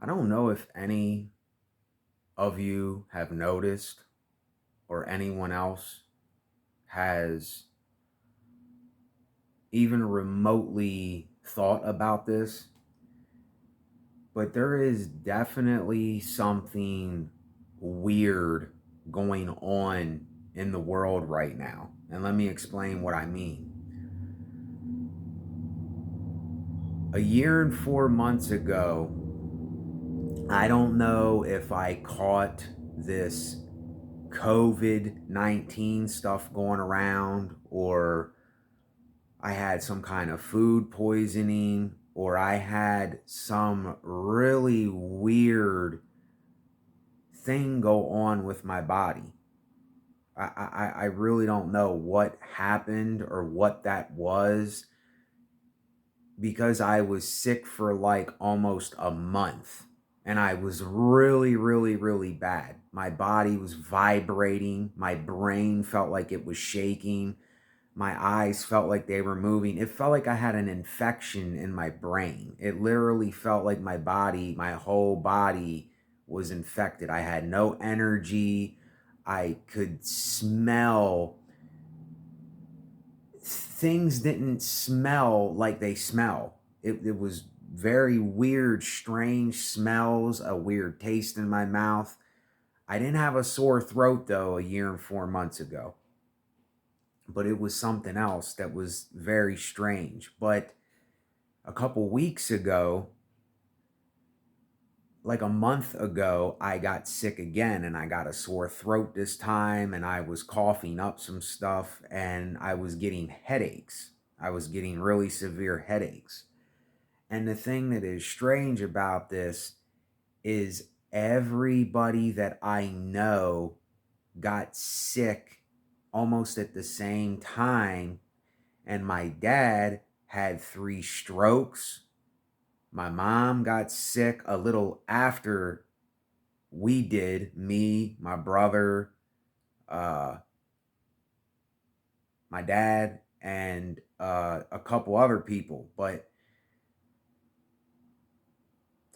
I don't know if any of you have noticed or anyone else has even remotely thought about this, but there is definitely something weird going on in the world right now. And let me explain what I mean. A year and 4 months ago, I don't know if I caught this COVID 19 stuff going around, or I had some kind of food poisoning, or I had some really weird thing go on with my body. I really don't know what happened or what that was, because I was sick for like almost a month, and I was really, really, really bad. My body was vibrating. My brain felt like it was shaking. My eyes felt like they were moving. It felt like I had an infection in my brain. It literally felt like my body, my whole body was infected. I had no energy. I could smell things didn't smell like they smell. It was very weird, strange smells, a weird taste in my mouth. I didn't have a sore throat though a year and 4 months ago, but it was something else that was very strange. But a couple weeks ago, like a month ago, I got sick again, and I got a sore throat this time, and I was coughing up some stuff, and I was getting headaches. I was getting really severe headaches. And the thing that is strange about this is everybody that I know got sick almost at the same time. And my dad had 3 strokes. My mom got sick a little after we did, me, my brother, uh, my dad, and a couple other people. But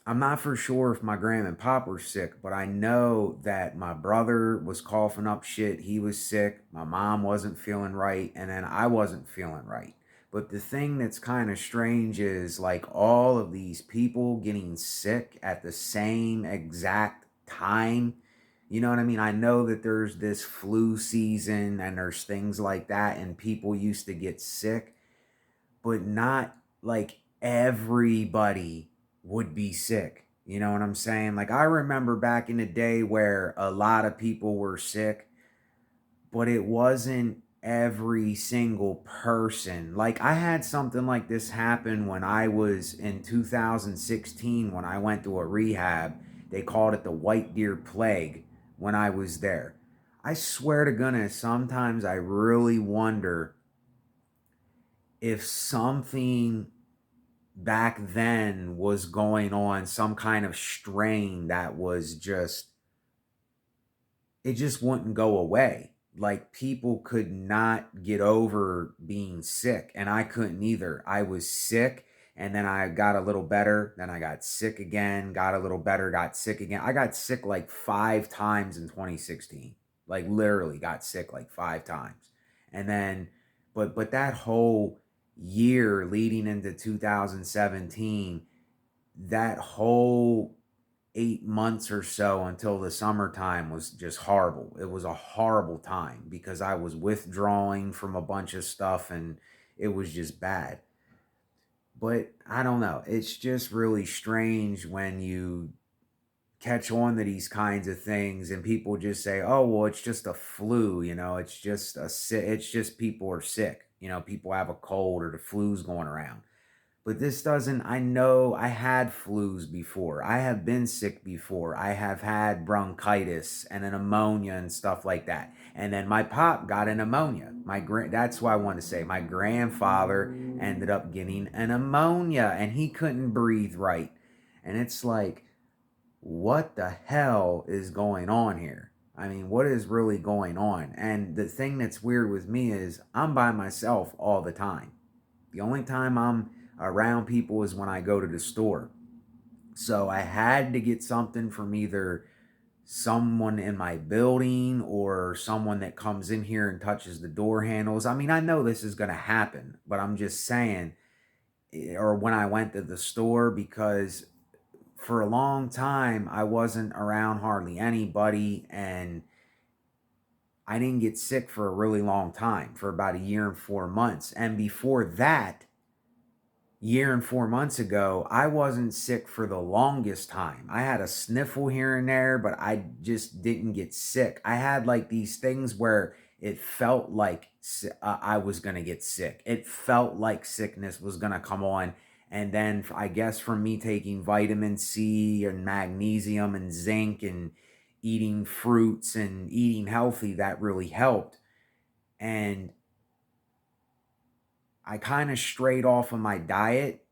I'm not for sure if my grandma and pop were sick, but I know that my brother was coughing up shit. He was sick. My mom wasn't feeling right. And then I wasn't feeling right. But the thing that's kind of strange is like all of these people getting sick at the same exact time. You know what I mean? I know that there's this flu season and there's things like that, and people used to get sick, but not like everybody would be sick. You know what I'm saying? Like, I remember back in the day where a lot of people were sick, but it wasn't every single person. Like, I had something like this happen when I was in 2016 when I went to a rehab. They called it the White Deer Plague when I was there. I swear to goodness, sometimes I really wonder if something back then was going on, some kind of strain that was just, it just wouldn't go away. Like, people could not get over being sick, and I couldn't either. I was sick, and then I got a little better, then I got sick again, got a little better, got sick again. I got sick like 5 times in 2016. Like, literally got sick like 5 times. And then but that whole year leading into 2017, that whole 8 months or so until the summertime was just horrible. It was a horrible time because I was withdrawing from a bunch of stuff, and it was just bad. But I don't know. It's just really strange when you catch on to these kinds of things and people just say, "Oh, well, it's just a flu, it's just it's just people are sick. People have a cold or the flu's going around." But this doesn't, I know I had flus before. I have been sick before. I have had bronchitis and an pneumonia and stuff like that. And then my pop got a pneumonia. That's why I want to say my grandfather ended up getting an pneumonia and he couldn't breathe right. And it's like, what the hell is going on here? I mean, what is really going on? And the thing that's weird with me is I'm by myself all the time. The only time I'm around people is when I go to the store. So I had to get something from either someone in my building or someone that comes in here and touches the door handles. I mean, I know this is going to happen, but I'm just saying, or when I went to the store, because for a long time I wasn't around hardly anybody, and I didn't get sick for a really long time, for about a year and 4 months. And before that, year and 4 months ago, I wasn't sick for the longest time. I had a sniffle here and there, but I just didn't get sick. I had like these things where it felt like I was going to get sick. It felt like sickness was going to come on. And then I guess from me taking vitamin C and magnesium and zinc and eating fruits and eating healthy, that really helped. And I kind of strayed off of my diet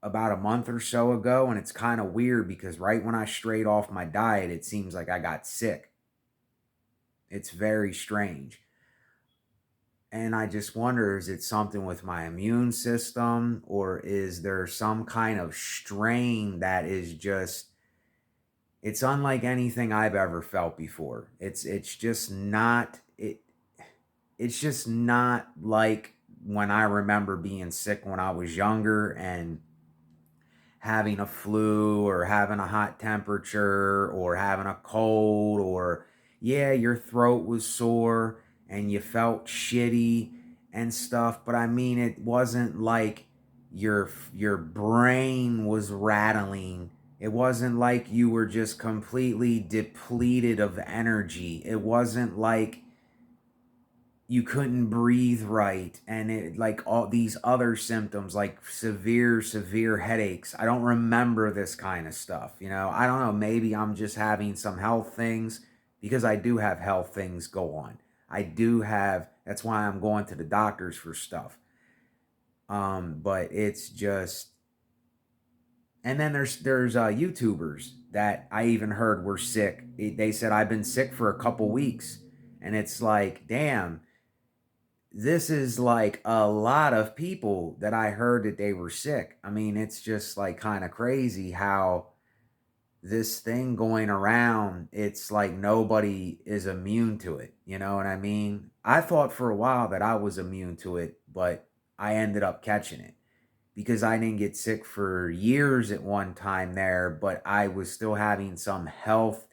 about a month or so ago, and it's kind of weird because right when I strayed off my diet, it seems like I got sick. It's very strange. And I just wonder, is it something with my immune system, or is there some kind of strain that is just, it's unlike anything I've ever felt before. It's just not it it's just not like when I remember being sick when I was younger and having a flu or having a hot temperature or having a cold, or yeah, your throat was sore and you felt shitty and stuff, but I mean it wasn't like your brain was rattling. It wasn't like you were just completely depleted of energy. It wasn't like you couldn't breathe right, and it like all these other symptoms like severe headaches. I don't remember this kind of stuff, I don't know, maybe I'm just having some health things, because I do have health things go on. I do have, that's why I'm going to the doctors for stuff. But it's just, and then there's YouTubers that I even heard were sick. They said I've been sick for a couple weeks, and it's like, damn, this is like a lot of people that I heard that they were sick. I mean, it's just like kind of crazy how this thing going around, it's like nobody is immune to it. You know what I mean? I thought for a while that I was immune to it, but I ended up catching it because I didn't get sick for years at one time there, but I was still having some health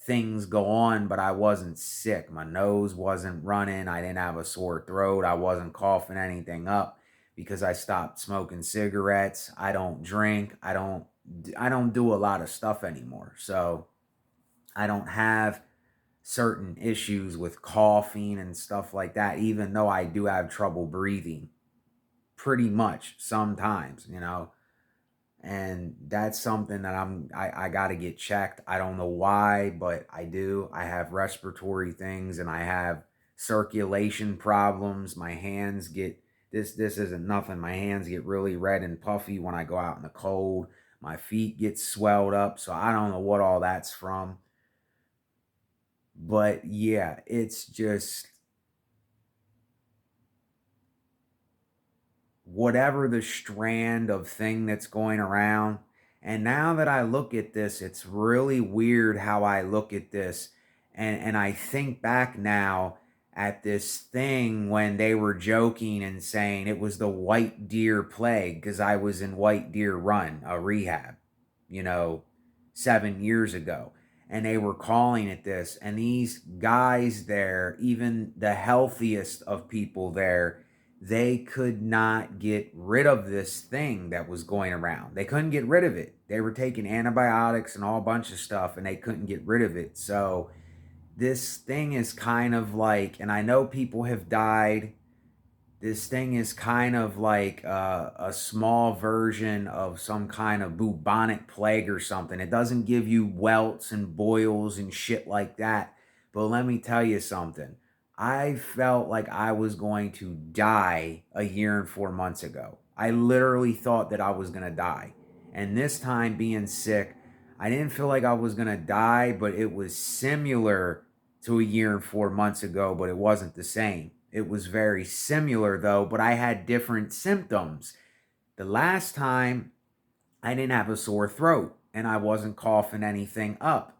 things go on, but I wasn't sick. My nose wasn't running. I didn't have a sore throat. I wasn't coughing anything up because I stopped smoking cigarettes. I don't drink. I don't do a lot of stuff anymore. So I don't have certain issues with coughing and stuff like that, even though I do have trouble breathing pretty much sometimes. And that's something that I got to get checked. I don't know why, but I do. I have respiratory things and I have circulation problems. My hands get, this isn't nothing. My hands get really red and puffy when I go out in the cold. My feet get swelled up, so I don't know what all that's from. But yeah, it's just whatever the strand of thing that's going around. And now that I look at this, it's really weird how I look at this. And I think back now at this thing when they were joking and saying it was the white deer plague because I was in White Deer Run, a rehab, you know, 7 years ago. And they were calling it this. And these guys there, even the healthiest of people there, they could not get rid of this thing that was going around. They couldn't get rid of it. They were taking antibiotics and all a bunch of stuff, and they couldn't get rid of it. So this thing is kind of like, and I know people have died. This thing is kind of like a small version of some kind of bubonic plague or something. It doesn't give you welts and boils and shit like that. But let me tell you something. I felt like I was going to die a year and 4 months ago. I literally thought that I was going to die. And this time being sick, I didn't feel like I was going to die, but it was similar to a year and 4 months ago, but it wasn't the same. It was very similar though, but I had different symptoms. The last time I didn't have a sore throat and I wasn't coughing anything up.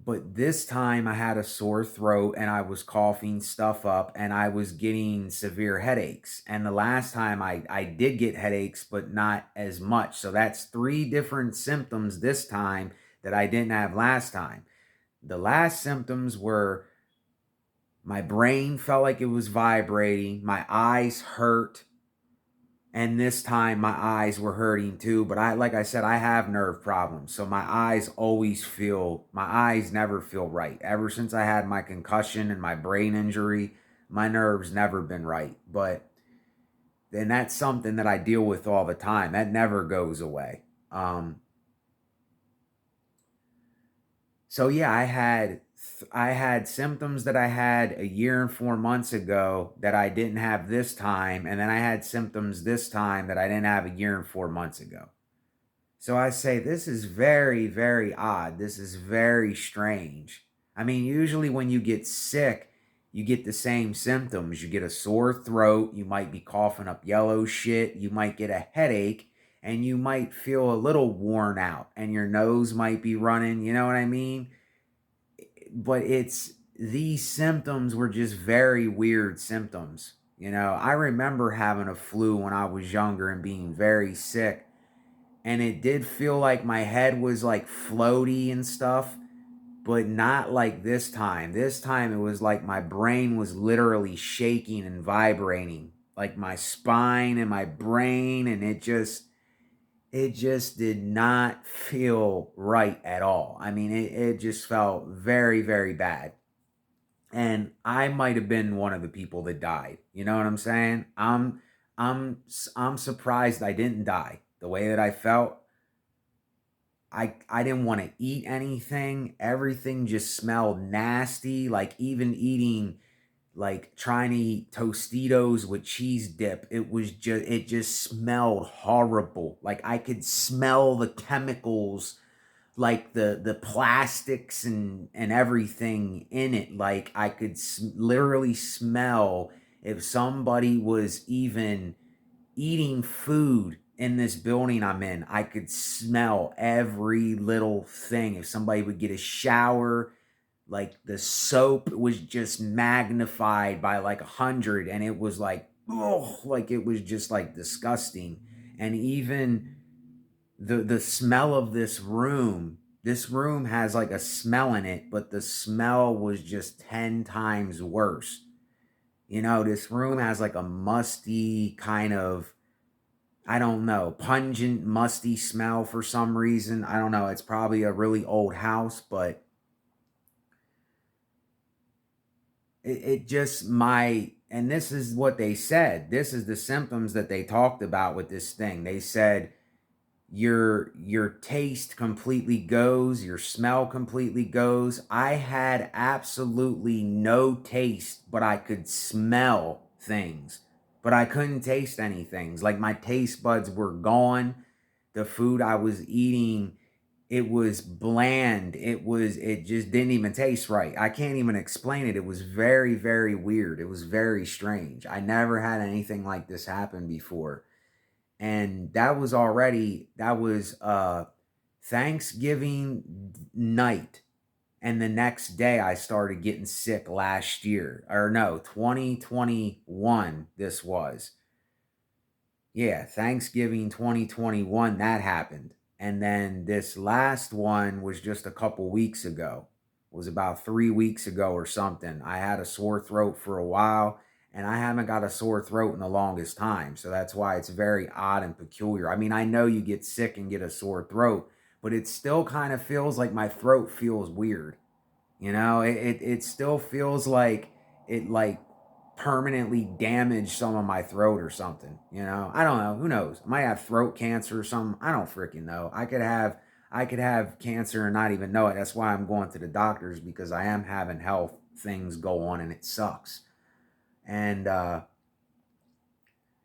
But this time I had a sore throat and I was coughing stuff up and I was getting severe headaches. And the last time I did get headaches, but not as much. So that's three different symptoms this time that I didn't have last time. The last symptoms were my brain felt like it was vibrating, my eyes hurt, and this time my eyes were hurting too. But like I said, I have nerve problems, so my eyes never feel right. Ever since I had my concussion and my brain injury, my nerves never been right. But then that's something that I deal with all the time. That never goes away. So yeah, I had symptoms that I had a year and 4 months ago that I didn't have this time, and then I had symptoms this time that I didn't have a year and 4 months ago. So I say this is very, very odd. This is very strange. I mean, usually when you get sick, you get the same symptoms. You get a sore throat, you might be coughing up yellow shit, you might get a headache, and you might feel a little worn out, and your nose might be running, you know what I mean? But these symptoms were just very weird symptoms. You know, I remember having a flu when I was younger and being very sick, and it did feel like my head was like floaty and stuff, but not like this time. This time it was like my brain was literally shaking and vibrating, like my spine and my brain, and it just did not feel right at all. I mean, it just felt very, very bad. And I might have been one of the people that died. You know what I'm saying? I'm I'm surprised I didn't die. The way that I felt, I didn't want to eat anything. Everything just smelled nasty. Like even eating, like trying to eat Tostitos with cheese dip, it just smelled horrible. Like I could smell the chemicals, like the plastics and everything in it. Like I could literally smell if somebody was even eating food in this building I'm in. I could smell every little thing. If somebody would get a shower, like the soap was just magnified by like 100, and it was like, oh, like it was just like disgusting. And even the smell of this room has like a smell in it, but the smell was just 10 times worse. You know, this room has like a musty kind of, I don't know, pungent, musty smell for some reason. I don't know. It's probably a really old house, but it just and this is what they said. This is the symptoms that they talked about with this thing. They said your taste completely goes, your smell completely goes. I had absolutely no taste, but I could smell things, but I couldn't taste anything. Like my taste buds were gone. The food I was eating, it was bland. It just didn't even taste right. I can't even explain it. It was very, very weird. It was very strange. I never had anything like this happen before. And that was Thanksgiving night, and the next day I started getting sick last year. Or no, 2021 this was. Yeah, Thanksgiving 2021 that happened. And then this last one was just a couple weeks ago. It was about 3 weeks ago or something. I had a sore throat for a while, and I haven't got a sore throat in the longest time. So that's why it's very odd and peculiar. I mean, I know you get sick and get a sore throat, but it still kind of feels like my throat feels weird. You know, it still feels like it like permanently damaged some of my throat or something. You know, I don't know. Who knows? I might have throat cancer or something. I don't freaking know. I could have cancer and not even know it. That's why I'm going to the doctors, because I am having health things go on and it sucks. And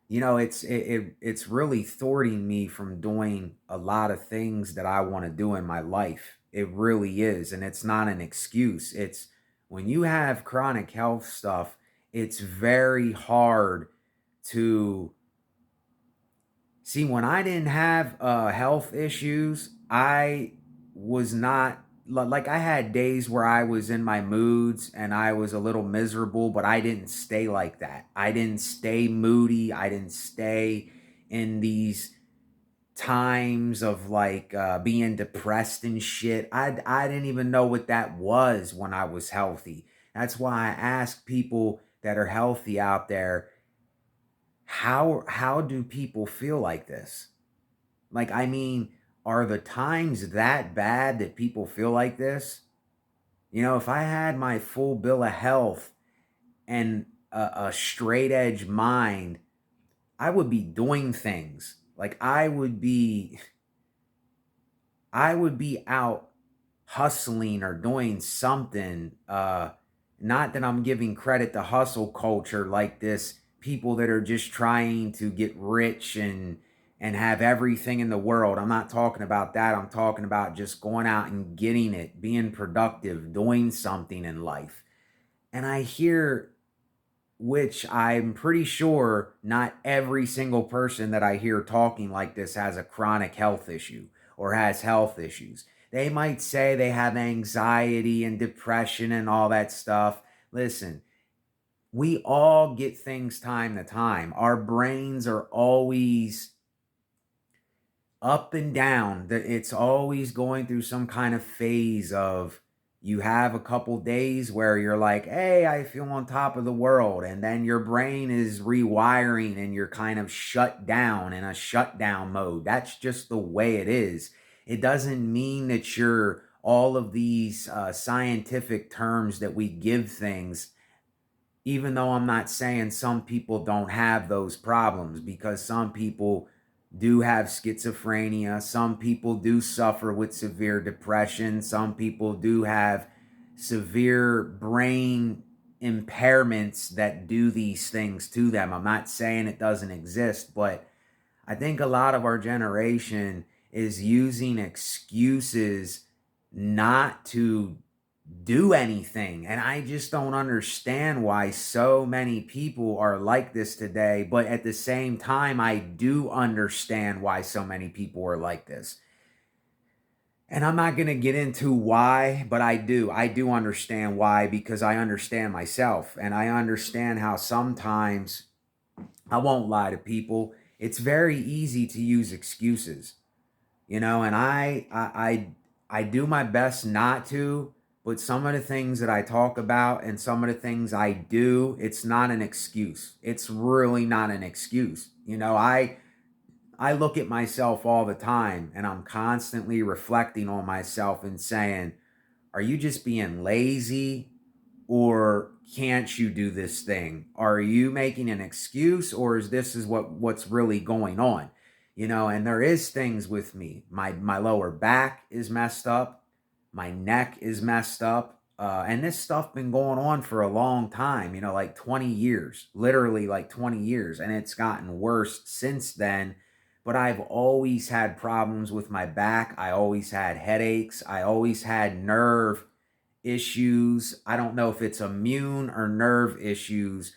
you know, it's really thwarting me from doing a lot of things that I want to do in my life. It really is, and it's not an excuse. It's when you have chronic health stuff, it's very hard to See, when I didn't have health issues, I was not like, I had days where I was in my moods and I was a little miserable, but I didn't stay like that. I didn't stay moody. I didn't stay in these times of like being depressed and shit. I didn't even know what that was when I was healthy. That's why I ask people that are healthy out there, how do people feel like this? Like, I mean, are the times that bad that people feel like this? You know, if I had my full bill of health and a straight edge mind, I would be doing things. Like, I would be out hustling or doing something. Not that I'm giving credit to hustle culture like this, people that are just trying to get rich and have everything in the world. I'm not talking about that. I'm talking about just going out and getting it, being productive, doing something in life. And I hear, which I'm pretty sure not every single person that I hear talking like this has a chronic health issue or has health issues. They might say they have anxiety and depression and all that stuff. Listen, we all get things time to time. Our brains are always up and down. It's always going through some kind of phase of, you have a couple days where you're like, hey, I feel on top of the world. And then your brain is rewiring and you're kind of shut down in a shutdown mode. That's just the way it is. It doesn't mean that you're all of these scientific terms that we give things, even though I'm not saying some people don't have those problems, because some people do have schizophrenia, some people do suffer with severe depression, some people do have severe brain impairments that do these things to them. I'm not saying it doesn't exist, but I think a lot of our generation is using excuses not to do anything. And I just don't understand why so many people are like this today. But at the same time, I do understand why so many people are like this. And I'm not going to get into why, but I do. I do understand why, because I understand myself. And I understand how sometimes, I won't lie to people, it's very easy to use excuses, and I do my best not to, but some of the things that I talk about and some of the things I do, it's not an excuse. It's really not an excuse. I look at myself all the time and I'm constantly reflecting on myself and saying, are you just being lazy, or can't you do this thing? Are you making an excuse, or is what's really going on? And there is things with me. My lower back is messed up, my neck is messed up, and this stuff been going on for a long time. Like 20 years, literally like 20 years, and it's gotten worse since then. But I've always had problems with my back. I always had headaches. I always had nerve issues. I don't know if it's immune or nerve issues,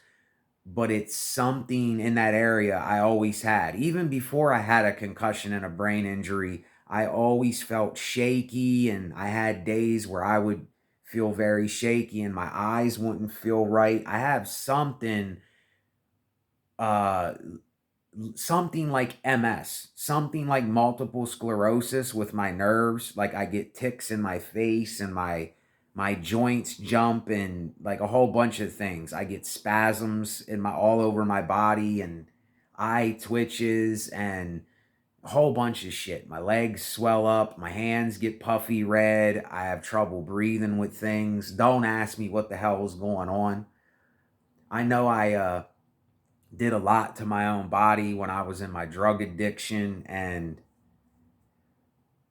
but it's something in that area I always had. Even before I had a concussion and a brain injury, I always felt shaky, and I had days where I would feel very shaky and my eyes wouldn't feel right. I have uh something like MS, something like multiple sclerosis with my nerves. Like, I get ticks in my face and my joints jump and like a whole bunch of things. I get spasms in my all over my body and eye twitches and a whole bunch of shit. My legs swell up, my hands get puffy red. I have trouble breathing with things. Don't ask me what the hell is going on. I know I did a lot to my own body when I was in my drug addiction, and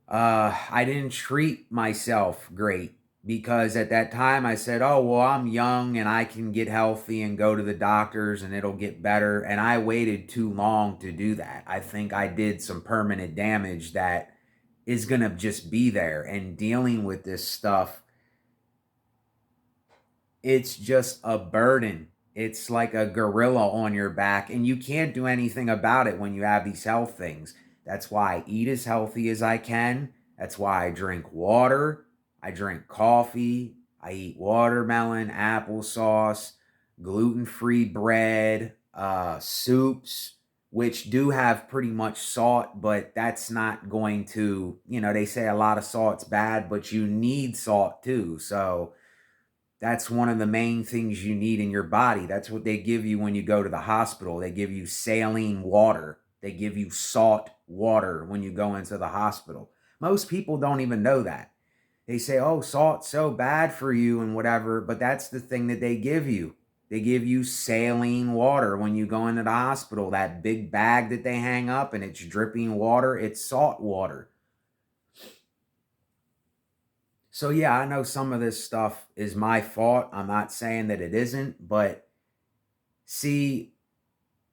I didn't treat myself great, because at that time I said, oh, well, I'm young and I can get healthy and go to the doctors and it'll get better. And I waited too long to do that. I think I did some permanent damage that is going to just be there. And dealing with this stuff, it's just a burden. It's like a gorilla on your back, and you can't do anything about it when you have these health things. That's why I eat as healthy as I can. That's why I drink water. I drink coffee. I eat watermelon, applesauce, gluten-free bread, soups, which do have pretty much salt, but that's not going to, they say a lot of salt's bad, but you need salt too. So that's one of the main things you need in your body. That's what they give you when you go to the hospital. They give you saline water. They give you salt water when you go into the hospital. Most people don't even know that. They say, oh, salt's so bad for you and whatever, but that's the thing that they give you. They give you saline water when you go into the hospital. That big bag that they hang up and it's dripping water, it's salt water. So yeah, I know some of this stuff is my fault. I'm not saying that it isn't, but see,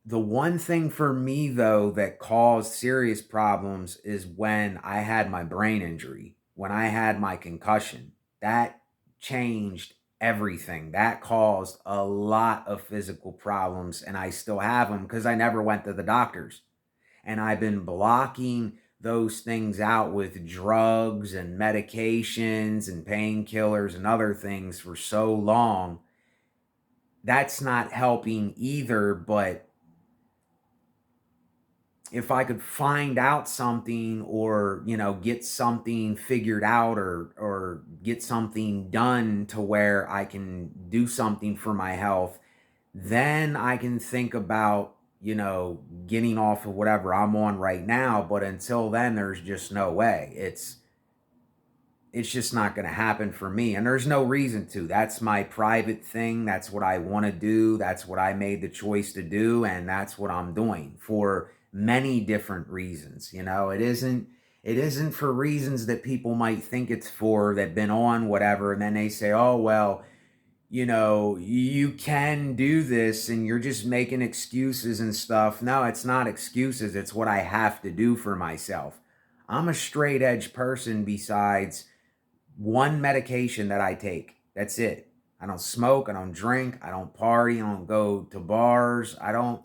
the one thing for me though that caused serious problems is when I had my brain injury, when I had my concussion. That changed everything. That caused a lot of physical problems, and I still have them because I never went to the doctors. And I've been blocking those things out with drugs and medications and painkillers and other things for so long. That's not helping either, but if I could find out something, or get something figured out, or get something done to where I can do something for my health, then I can think about getting off of whatever I'm on right now. But until then, there's just no way. It's just not going to happen for me, and there's no reason to. That's my private thing. That's what I want to do. That's what I made the choice to do, and that's what I'm doing for many different reasons. It isn't for reasons that people might think it's for, that been on whatever, and then they say, oh well, you can do this and you're just making excuses and stuff. No, it's not excuses. It's what I have to do for myself. I'm a straight edge person besides one medication that I take. That's it. I don't smoke, I don't drink, I don't party, I don't go to bars. I don't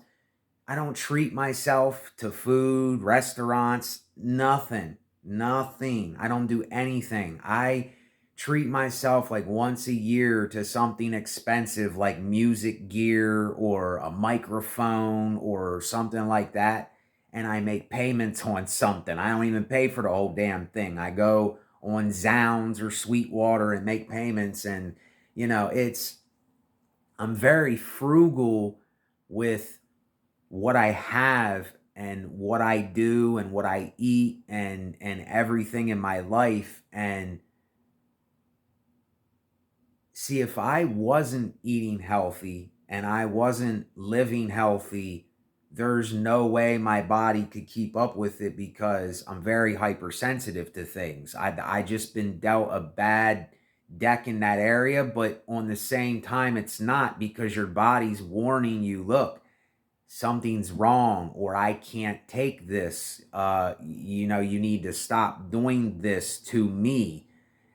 treat myself to food, restaurants, nothing. Nothing. I don't do anything. I treat myself like once a year to something expensive like music gear or a microphone or something like that. And I make payments on something. I don't even pay for the whole damn thing. I go on Zounds or Sweetwater and make payments. And, I'm very frugal with what I have and what I do and what I eat and everything in my life. And see, if I wasn't eating healthy and I wasn't living healthy, there's no way my body could keep up with it, because I'm very hypersensitive to things. I just been dealt a bad deck in that area, but on the same time, it's not, because your body's warning you, look, something's wrong, or I can't take this. You need to stop doing this to me.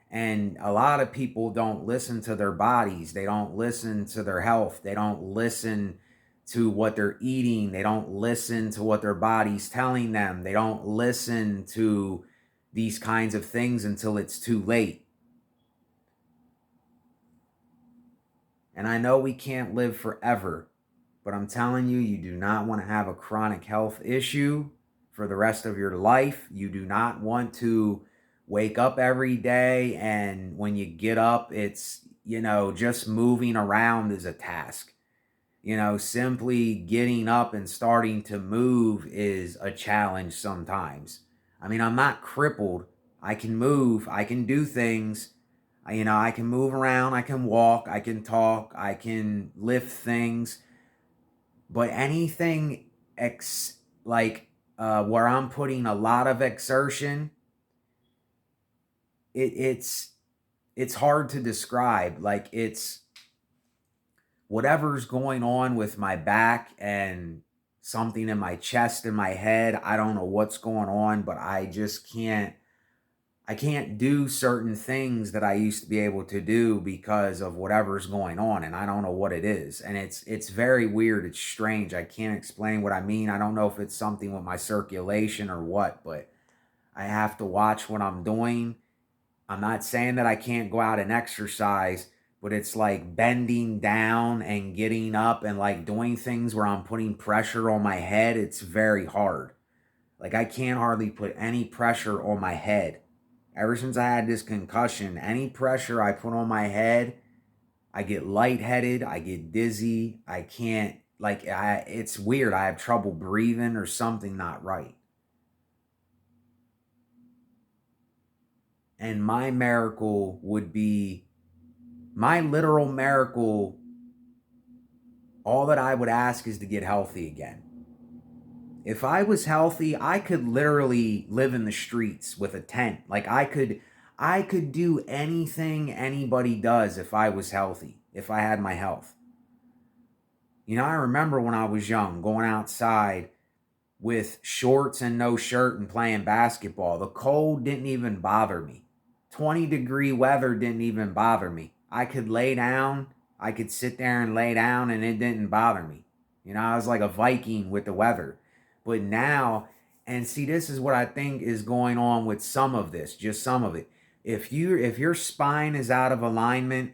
And a lot of people don't listen to their bodies. They don't listen to their health. They don't listen to what they're eating. They don't listen to what their body's telling them. They don't listen to these kinds of things until it's too late. And I know we can't live forever, but I'm telling you, you do not want to have a chronic health issue for the rest of your life. You do not want to wake up every day, and when you get up, it's, just moving around is a task. Simply getting up and starting to move is a challenge sometimes. I mean, I'm not crippled. I can move, I can do things. I can move around, I can walk, I can talk, I can lift things. But anything where I'm putting a lot of exertion, it's hard to describe. Like, it's whatever's going on with my back and something in my chest and my head. I don't know what's going on, but I I can't do certain things that I used to be able to do because of whatever's going on, and I don't know what it is. And it's very weird. It's strange. I can't explain what I mean. I don't know if it's something with my circulation or what, but I have to watch what I'm doing. I'm not saying that I can't go out and exercise, but it's like bending down and getting up and like doing things where I'm putting pressure on my head. It's very hard. Like I can't hardly put any pressure on my head. Ever since I had this concussion, any pressure I put on my head, I get lightheaded, I get dizzy, I can't, it's weird. I have trouble breathing or something not right. And my miracle would be, my literal miracle, all that I would ask is to get healthy again. If I was healthy, I could literally live in the streets with a tent. Like I could do anything anybody does if I was healthy, if I had my health. You know, I remember when I was young going outside with shorts and no shirt and playing basketball. The cold didn't even bother me. 20-degree weather didn't even bother me. I could lay down, I could sit there and lay down and it didn't bother me. You know, I was like a Viking with the weather. But now, and see, this is what I think is going on with some of this, just some of it. If your spine is out of alignment,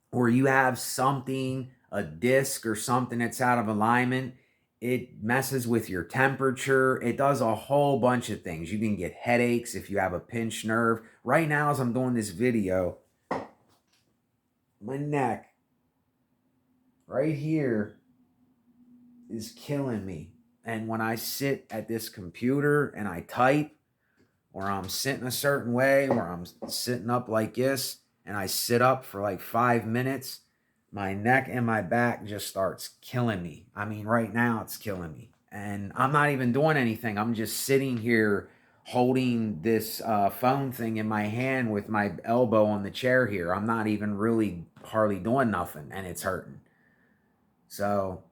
or you have something, a disc or something that's out of alignment, it messes with your temperature. It does a whole bunch of things. You can get headaches if you have a pinched nerve. Right now, as I'm doing this video, my neck right here is killing me. And when I sit at this computer and I type, or I'm sitting a certain way, or I'm sitting up like this, and I sit up for like 5 minutes, my neck and my back just starts killing me. I mean, right now it's killing me. And I'm not even doing anything. I'm just sitting here holding this phone thing in my hand with my elbow on the chair here. I'm not even really hardly doing nothing, and it's hurting. So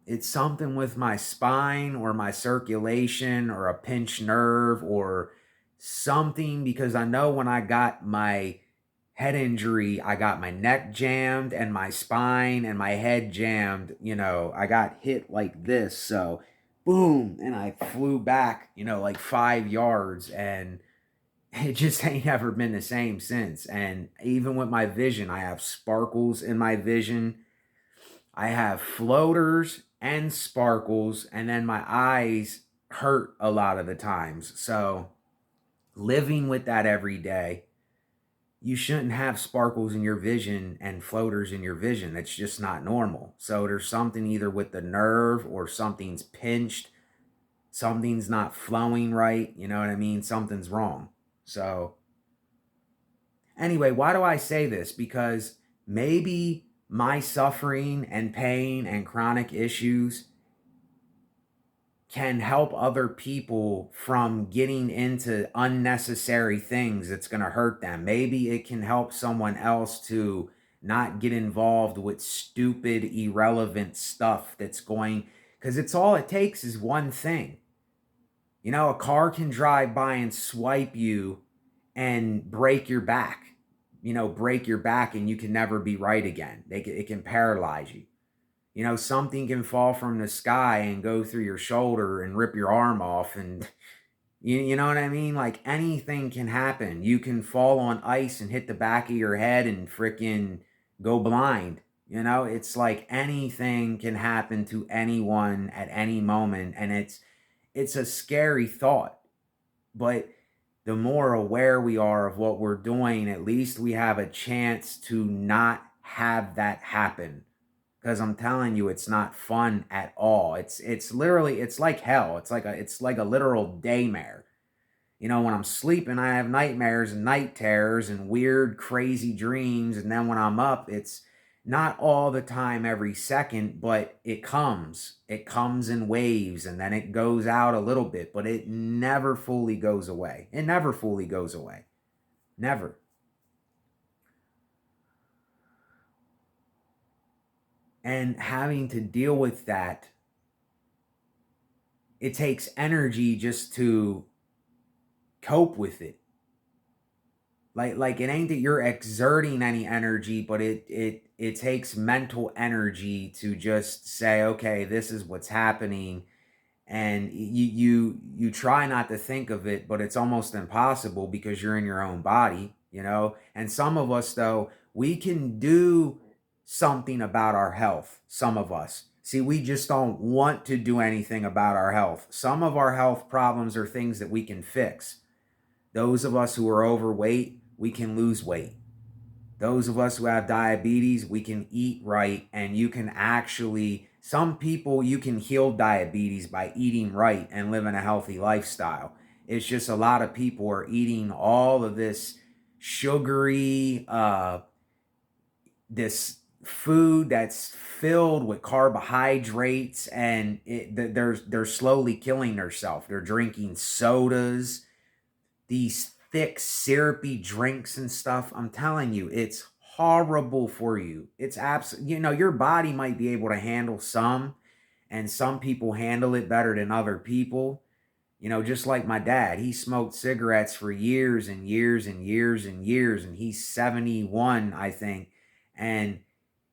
it's something with my spine or my circulation or a pinched nerve or something, because I know when I got my head injury, I got my neck jammed and my spine and my head jammed. You know, I got hit like this. So, boom, and I flew back, like 5 yards, and it just ain't ever been the same since. And even with my vision, I have sparkles in my vision. I have floaters and sparkles, and then my eyes hurt a lot of the times. So, living with that every day, you shouldn't have sparkles in your vision and floaters in your vision. That's just not normal. So, there's something either with the nerve or something's pinched, something's not flowing right. You know what I mean? Something's wrong. So, anyway, why do I say this? Because maybe my suffering and pain and chronic issues can help other people from getting into unnecessary things that's going to hurt them. Maybe it can help someone else to not get involved with stupid, irrelevant stuff that's going, because it's all it takes is one thing. You know, a car can drive by and swipe you and break your back. Break your back, and you can never be right again. It can paralyze you. Something can fall from the sky and go through your shoulder and rip your arm off. And you know what I mean? Like anything can happen. You can fall on ice and hit the back of your head and freaking go blind. It's like anything can happen to anyone at any moment. And it's a scary thought. But the more aware we are of what we're doing, at least we have a chance to not have that happen. Because I'm telling you, it's not fun at all. It's literally, it's like hell. It's like a literal daymare. When I'm sleeping, I have nightmares and night terrors and weird, crazy dreams. And then when I'm up, it's not all the time every second, but it comes. It comes in waves, and then it goes out a little bit, but it never fully goes away. It never fully goes away. Never. And having to deal with that, it takes energy just to cope with it. Like it ain't that you're exerting any energy, but it takes mental energy to just say, okay, this is what's happening. And you try not to think of it, but it's almost impossible because you're in your own body, you know. And some of us, though, we can do something about our health. Some of us, see, we just don't want to do anything about our health. Some of our health problems are things that we can fix. Those of us who are overweight, we can lose weight. Those of us who have diabetes, we can eat right, and you can actually, some people, you can heal diabetes by eating right and living a healthy lifestyle. It's just a lot of people are eating all of this sugary, this food that's filled with carbohydrates, and they're slowly killing themselves. They're drinking sodas, these thick syrupy drinks and stuff. I'm telling you, it's horrible for you. It's absolutely, you know, your body might be able to handle some, and some people handle it better than other people. You know, just like my dad, he smoked cigarettes for years and years and years and years, and he's 71, I think, and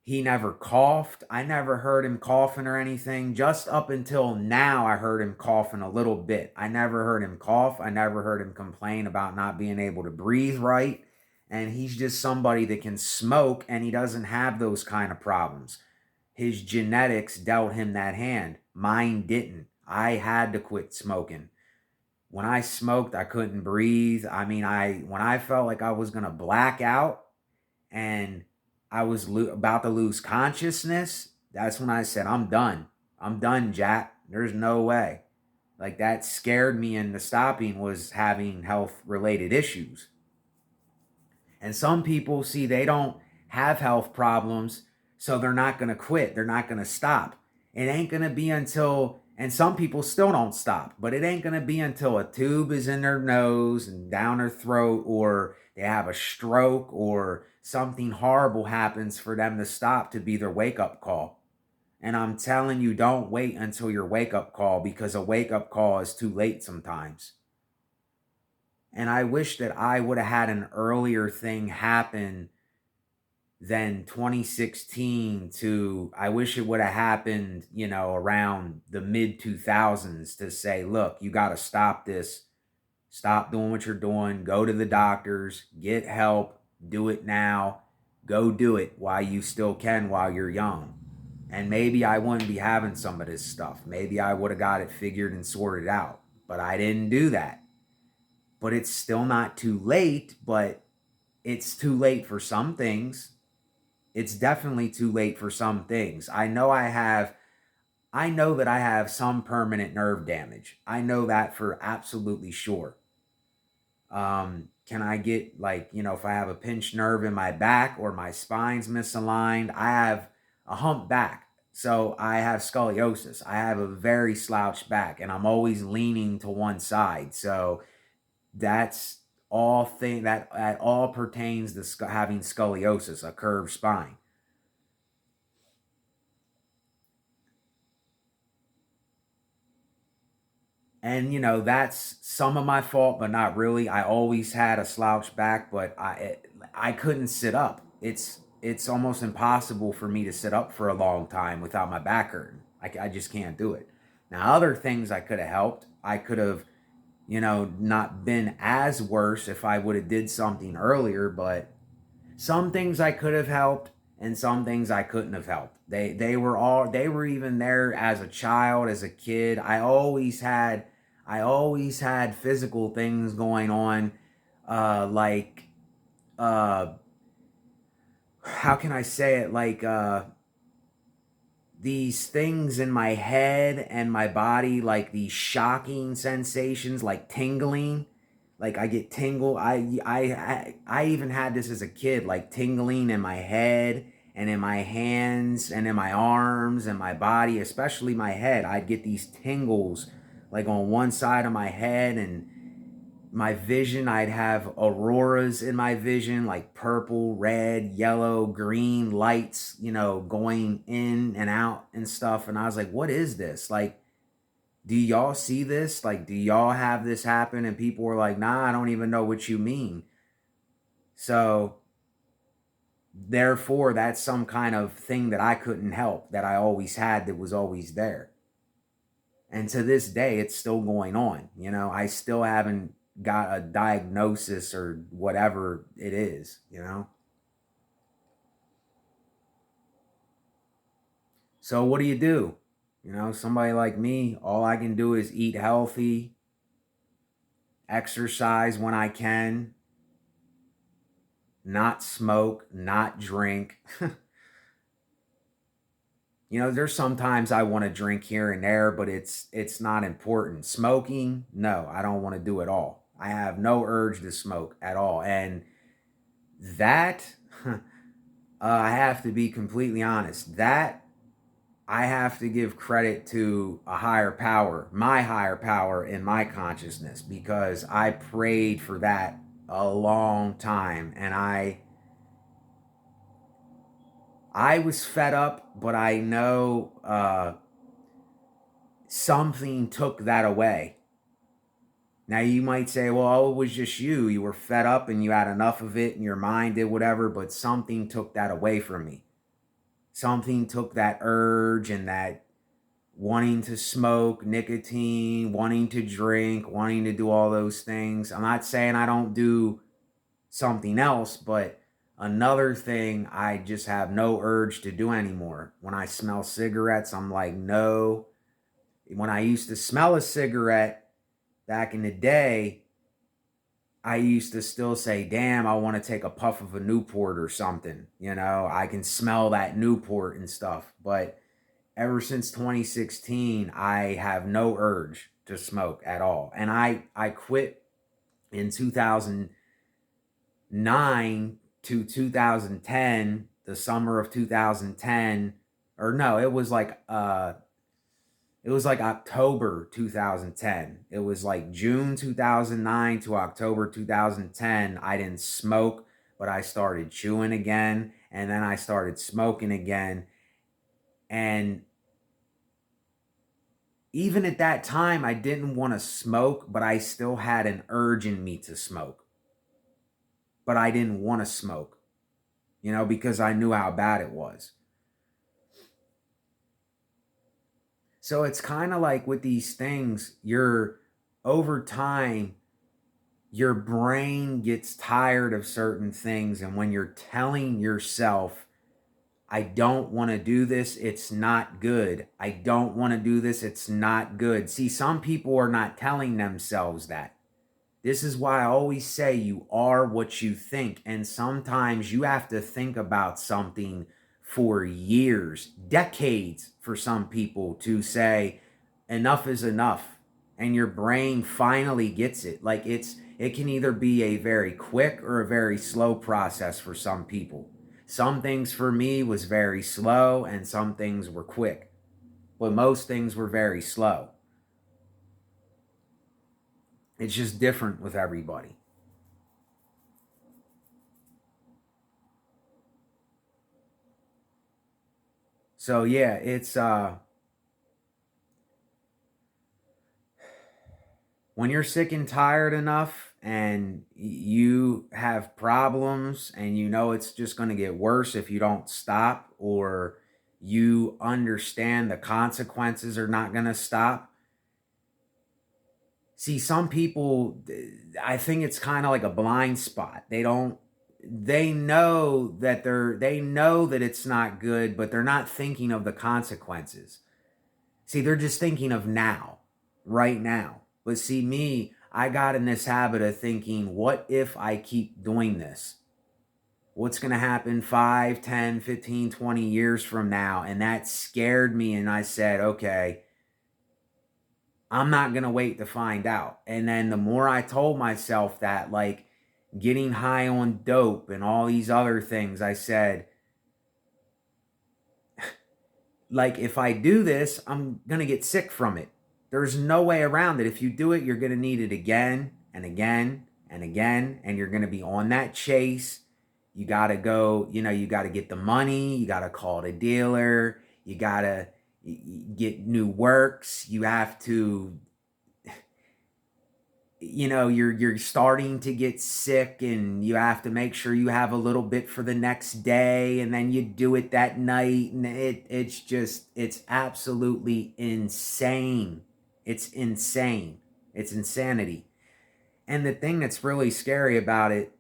he never coughed. I never heard him coughing or anything. Just up until now, I heard him coughing a little bit. I never heard him cough. I never heard him complain about not being able to breathe right. And he's just somebody that can smoke, and he doesn't have those kind of problems. His genetics dealt him that hand. Mine didn't. I had to quit smoking. When I smoked, I couldn't breathe. I mean, when I felt like I was going to black out, and I was about to lose consciousness, that's when I said, I'm done. I'm done, Jack. There's no way. Like, that scared me into stopping, was having health related issues. And some people, see, they don't have health problems, so they're not going to quit. They're not going to stop. It ain't going to be until, and some people still don't stop, but it ain't going to be until a tube is in their nose and down their throat, or they have a stroke, or something horrible happens for them to stop, to be their wake up call. And I'm telling you, don't wait until your wake up call, because a wake up call is too late sometimes. And I wish that I would have had an earlier thing happen than 2016 to, I wish it would have happened, you know, around the mid 2000s, to say, look, you got to stop this. Stop doing what you're doing. Go to the doctors, get help, do it now. Go do it while you still can, while you're young. And maybe I wouldn't be having some of this stuff. Maybe I would have got it figured and sorted out. But I didn't do that. But it's still not too late, but it's too late for some things. It's definitely too late for some things. I know that I have some permanent nerve damage. I know that for absolutely sure. Can I get, like, you know, if I have a pinched nerve in my back, or my spine's misaligned, I have a hump back. So I have scoliosis. I have a very slouched back, and I'm always leaning to one side. So that's that all pertains to having scoliosis, a curved spine. And, you know, that's some of my fault, but not really. I always had a slouch back, but I couldn't sit up. It's almost impossible for me to sit up for a long time without my back hurting. I just can't do it. Now, other things I could have helped. I could have, you know, not been as worse if I would have did something earlier, but some things I could have helped, and some things I couldn't have helped. They were even there as a child, as a kid. I always had physical things going on, like, uh how can I say it, like, these things in my head and my body, like these shocking sensations, like tingling. Like, I get tingle. I even had this as a kid, like tingling in my head and in my hands and in my arms and my body, especially my head. I'd get these tingles, like on one side of my head, and my vision, I'd have auroras in my vision, like purple, red, yellow, green lights, you know, going in and out and stuff. And I was like, what is this? Like, do y'all see this? Like, do y'all have this happen? And people were like, nah, I don't even know what you mean. So therefore, that's some kind of thing that I couldn't help, that I always had, that was always there. And to this day, it's still going on. You know, I still haven't got a diagnosis or whatever it is, you know? So what do you do? You know, somebody like me, all I can do is eat healthy, exercise when I can, not smoke, not drink. You know, there's sometimes I want to drink here and there, but it's not important. Smoking, no, I don't want to do it all. I have no urge to smoke at all. And that I have to be completely honest. That I have to give credit to a higher power, my higher power in my consciousness, because I prayed for that a long time, and I was fed up, but I know something took that away. Now you might say, well, oh, it was just you. You were fed up and you had enough of it and your mind did whatever, but something took that away from me. Something took that urge and that wanting to smoke, nicotine, wanting to drink, wanting to do all those things. I'm not saying I don't do something else, but another thing I just have no urge to do anymore. When I smell cigarettes, I'm like, no. When I used to smell a cigarette back in the day, I used to still say, damn, I want to take a puff of a Newport or something. You know, I can smell that Newport and stuff. But ever since 2016, I have no urge to smoke at all. And I quit in 2009 to 2010, the summer of 2010, or no, it was like October 2010. It was like June 2009 to October 2010. I didn't smoke, but I started chewing again. And then I started smoking again. And even at that time, I didn't want to smoke, but I still had an urge in me to smoke. But I didn't want to smoke, you know, because I knew how bad it was. So it's kind of like with these things, you're over time, your brain gets tired of certain things. And when you're telling yourself, I don't want to do this, it's not good. I don't want to do this, it's not good. See, some people are not telling themselves that. This is why I always say you are what you think. And sometimes you have to think about something for years, decades for some people to say, enough is enough. And your brain finally gets it. Like it can either be a very quick or a very slow process for some people. Some things for me was very slow and some things were quick. But most things were very slow. It's just different with everybody. So yeah, it's when you're sick and tired enough and you have problems and you know it's just going to get worse if you don't stop, or you understand the consequences are not going to stop. See, some people, I think it's kind of like a blind spot. They know that they know that it's not good, but they're not thinking of the consequences. See, they're just thinking of now, right now. But see, me, I got in this habit of thinking, what if I keep doing this? What's going to happen 5, 10, 15, 20 years from now? And that scared me. And I said, okay, I'm not going to wait to find out. And then the more I told myself that, like getting high on dope and all these other things, I said, like, if I do this, I'm going to get sick from it. There's no way around it. If you do it, you're going to need it again and again and again. And you're going to be on that chase. You got to go, you know, you got to get the money. You got to call the dealer. You got to get new works. You have to, you're starting to get sick, and you have to make sure you have a little bit for the next day, and then you do it that night, and it's absolutely insane. It's insane. It's insanity. And the thing that's really scary about it,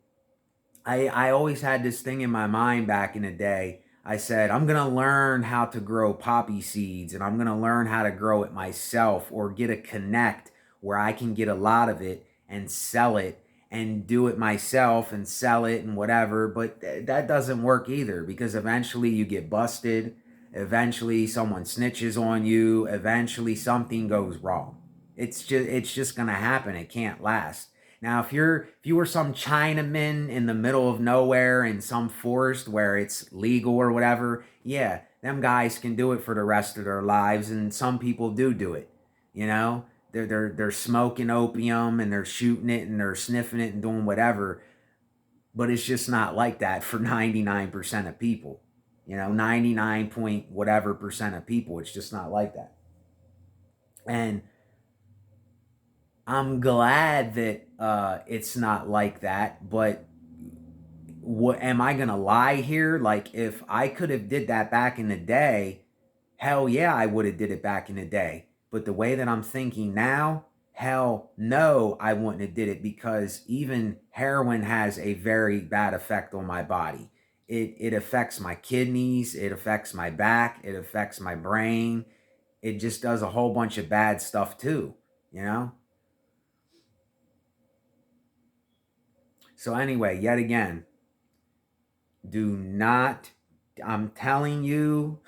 I always had this thing in my mind back in the day. I said, I'm going to learn how to grow poppy seeds, and I'm going to learn how to grow it myself, or get a connect where I can get a lot of it and sell it and do it myself and sell it and whatever. But that doesn't work either, because eventually you get busted. Eventually someone snitches on you. Eventually something goes wrong. It's just going to happen. It can't last. Now, if you were some Chinaman in the middle of nowhere in some forest where it's legal or whatever, yeah, them guys can do it for the rest of their lives, and some people do it. You know, they're smoking opium, and they're shooting it, and they're sniffing it and doing whatever. But it's just not like that for 99% of people. 99 point whatever percent of people. It's just not like that. And I'm glad that it's not like that, but what am I gonna lie here? Like, if I could have did that back in the day, hell yeah, I would have did it back in the day. But the way that I'm thinking now, hell no, I wouldn't have did it, because even heroin has a very bad effect on my body. It affects my kidneys, it affects my back, it affects my brain. It just does a whole bunch of bad stuff too, you know? So anyway, yet again, do not, I'm telling you,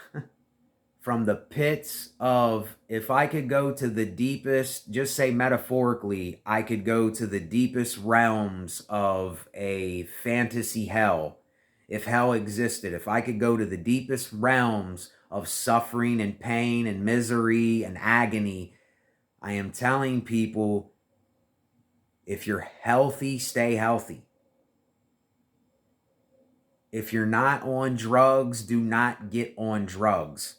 from the pits of, if I could go to the deepest, just say metaphorically, I could go to the deepest realms of a fantasy hell. If hell existed, if I could go to the deepest realms of suffering and pain and misery and agony, I am telling people, if you're healthy, stay healthy. If you're not on drugs, do not get on drugs.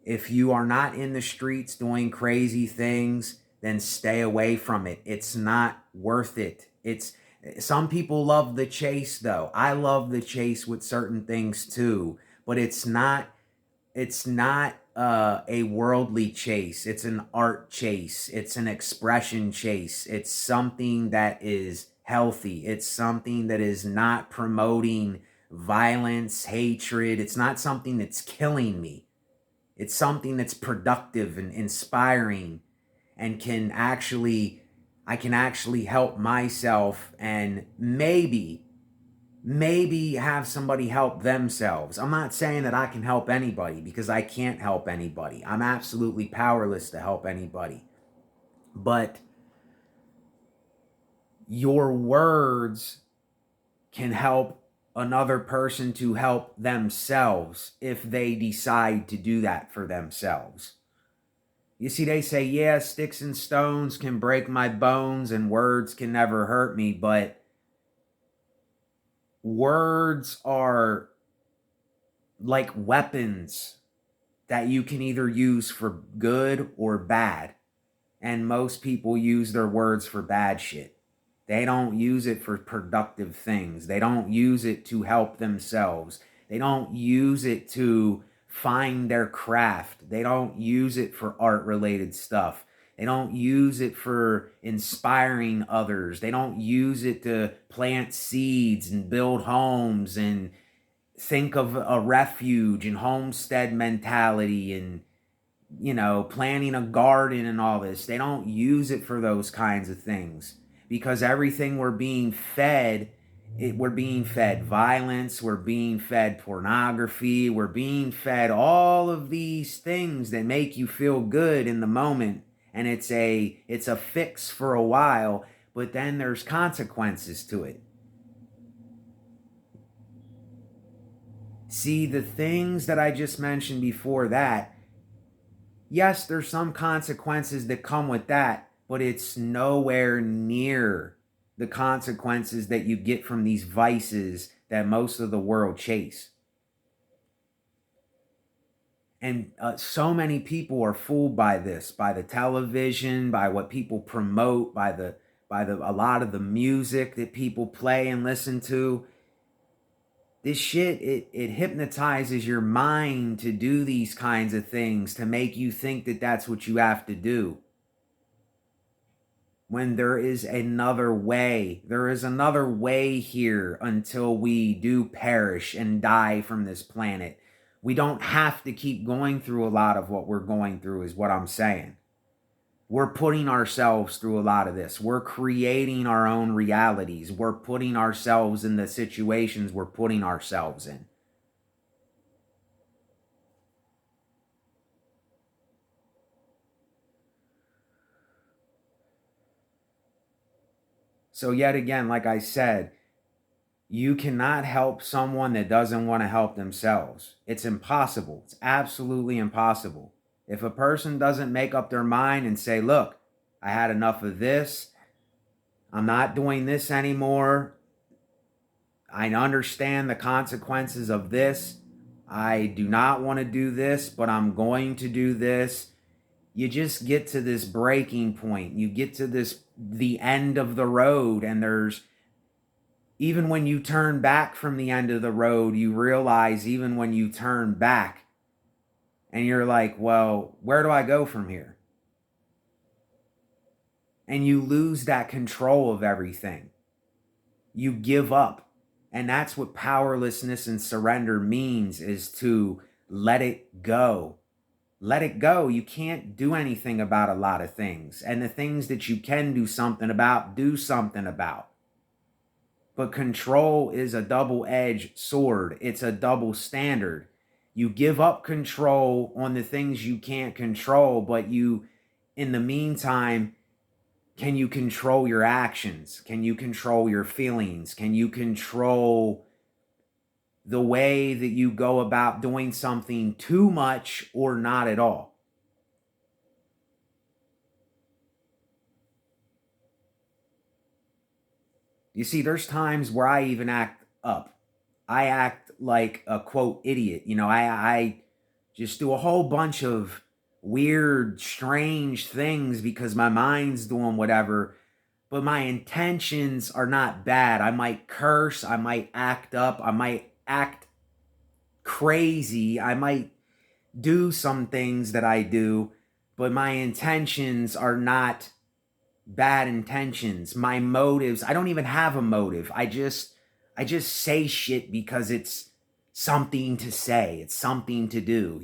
If you are not in the streets doing crazy things, then stay away from it. It's not worth it. Some people love the chase though. I love the chase with certain things too, but it's not a worldly chase. It's an art chase. It's an expression chase. It's something that is healthy. It's something that is not promoting violence, hatred. It's not something that's killing me. It's something that's productive and inspiring, and I can actually help myself, and maybe have somebody help themselves. I'm not saying that I can help anybody, because I can't help anybody. I'm absolutely powerless to help anybody. But your words can help another person to help themselves if they decide to do that for themselves. You see, they say, yeah, sticks and stones can break my bones and words can never hurt me, but words are like weapons that you can either use for good or bad. And most people use their words for bad shit. They don't use it for productive things. They don't use it to help themselves. They don't use it to find their craft. They don't use it for art related stuff. They don't use it for inspiring others. They don't use it to plant seeds and build homes and think of a refuge and homestead mentality and planting a garden and all this. They don't use it for those kinds of things, because everything we're being fed, we're being fed violence, we're being fed pornography, we're being fed all of these things that make you feel good in the moment, and it's a fix for a while, but then there's consequences to it. See, the things that I just mentioned before that, yes, there's some consequences that come with that, but it's nowhere near the consequences that you get from these vices that most of the world chase. And so many people are fooled by this, by the television, by what people promote, by a lot of the music that people play and listen to. This shit, it hypnotizes your mind to do these kinds of things, to make you think that that's what you have to do. When there is another way. There is another way here until we do perish and die from this planet. We don't have to keep going through a lot of what we're going through, is what I'm saying. We're putting ourselves through a lot of this. We're creating our own realities. We're putting ourselves in the situations we're putting ourselves in. So yet again, like I said, you cannot help someone that doesn't want to help themselves. It's impossible. It's absolutely impossible. If a person doesn't make up their mind and say, look, I had enough of this, I'm not doing this anymore, I understand the consequences of this, I do not want to do this, but I'm going to do this, you just get to this breaking point. You get to the end of the road, and even when you turn back from the end of the road, you realize even when you turn back and you're like, well, where do I go from here? And you lose that control of everything. You give up. And that's what powerlessness and surrender means, is to let it go. Let it go. You can't do anything about a lot of things. And the things that you can do something about, do something about. But control is a double-edged sword. It's a double standard. You give up control on the things you can't control, but you, in the meantime, can you control your actions? Can you control your feelings? Can you control the way that you go about doing something too much or not at all? You see, there's times where I even act up. I act like a quote idiot. I just do a whole bunch of weird, strange things because my mind's doing whatever, but my intentions are not bad. I might curse, I might act up, I might act crazy, I might do some things that I do, but my intentions are not bad intentions. My motives, I don't even have a motive. I just say shit because it's something to say. It's something to do,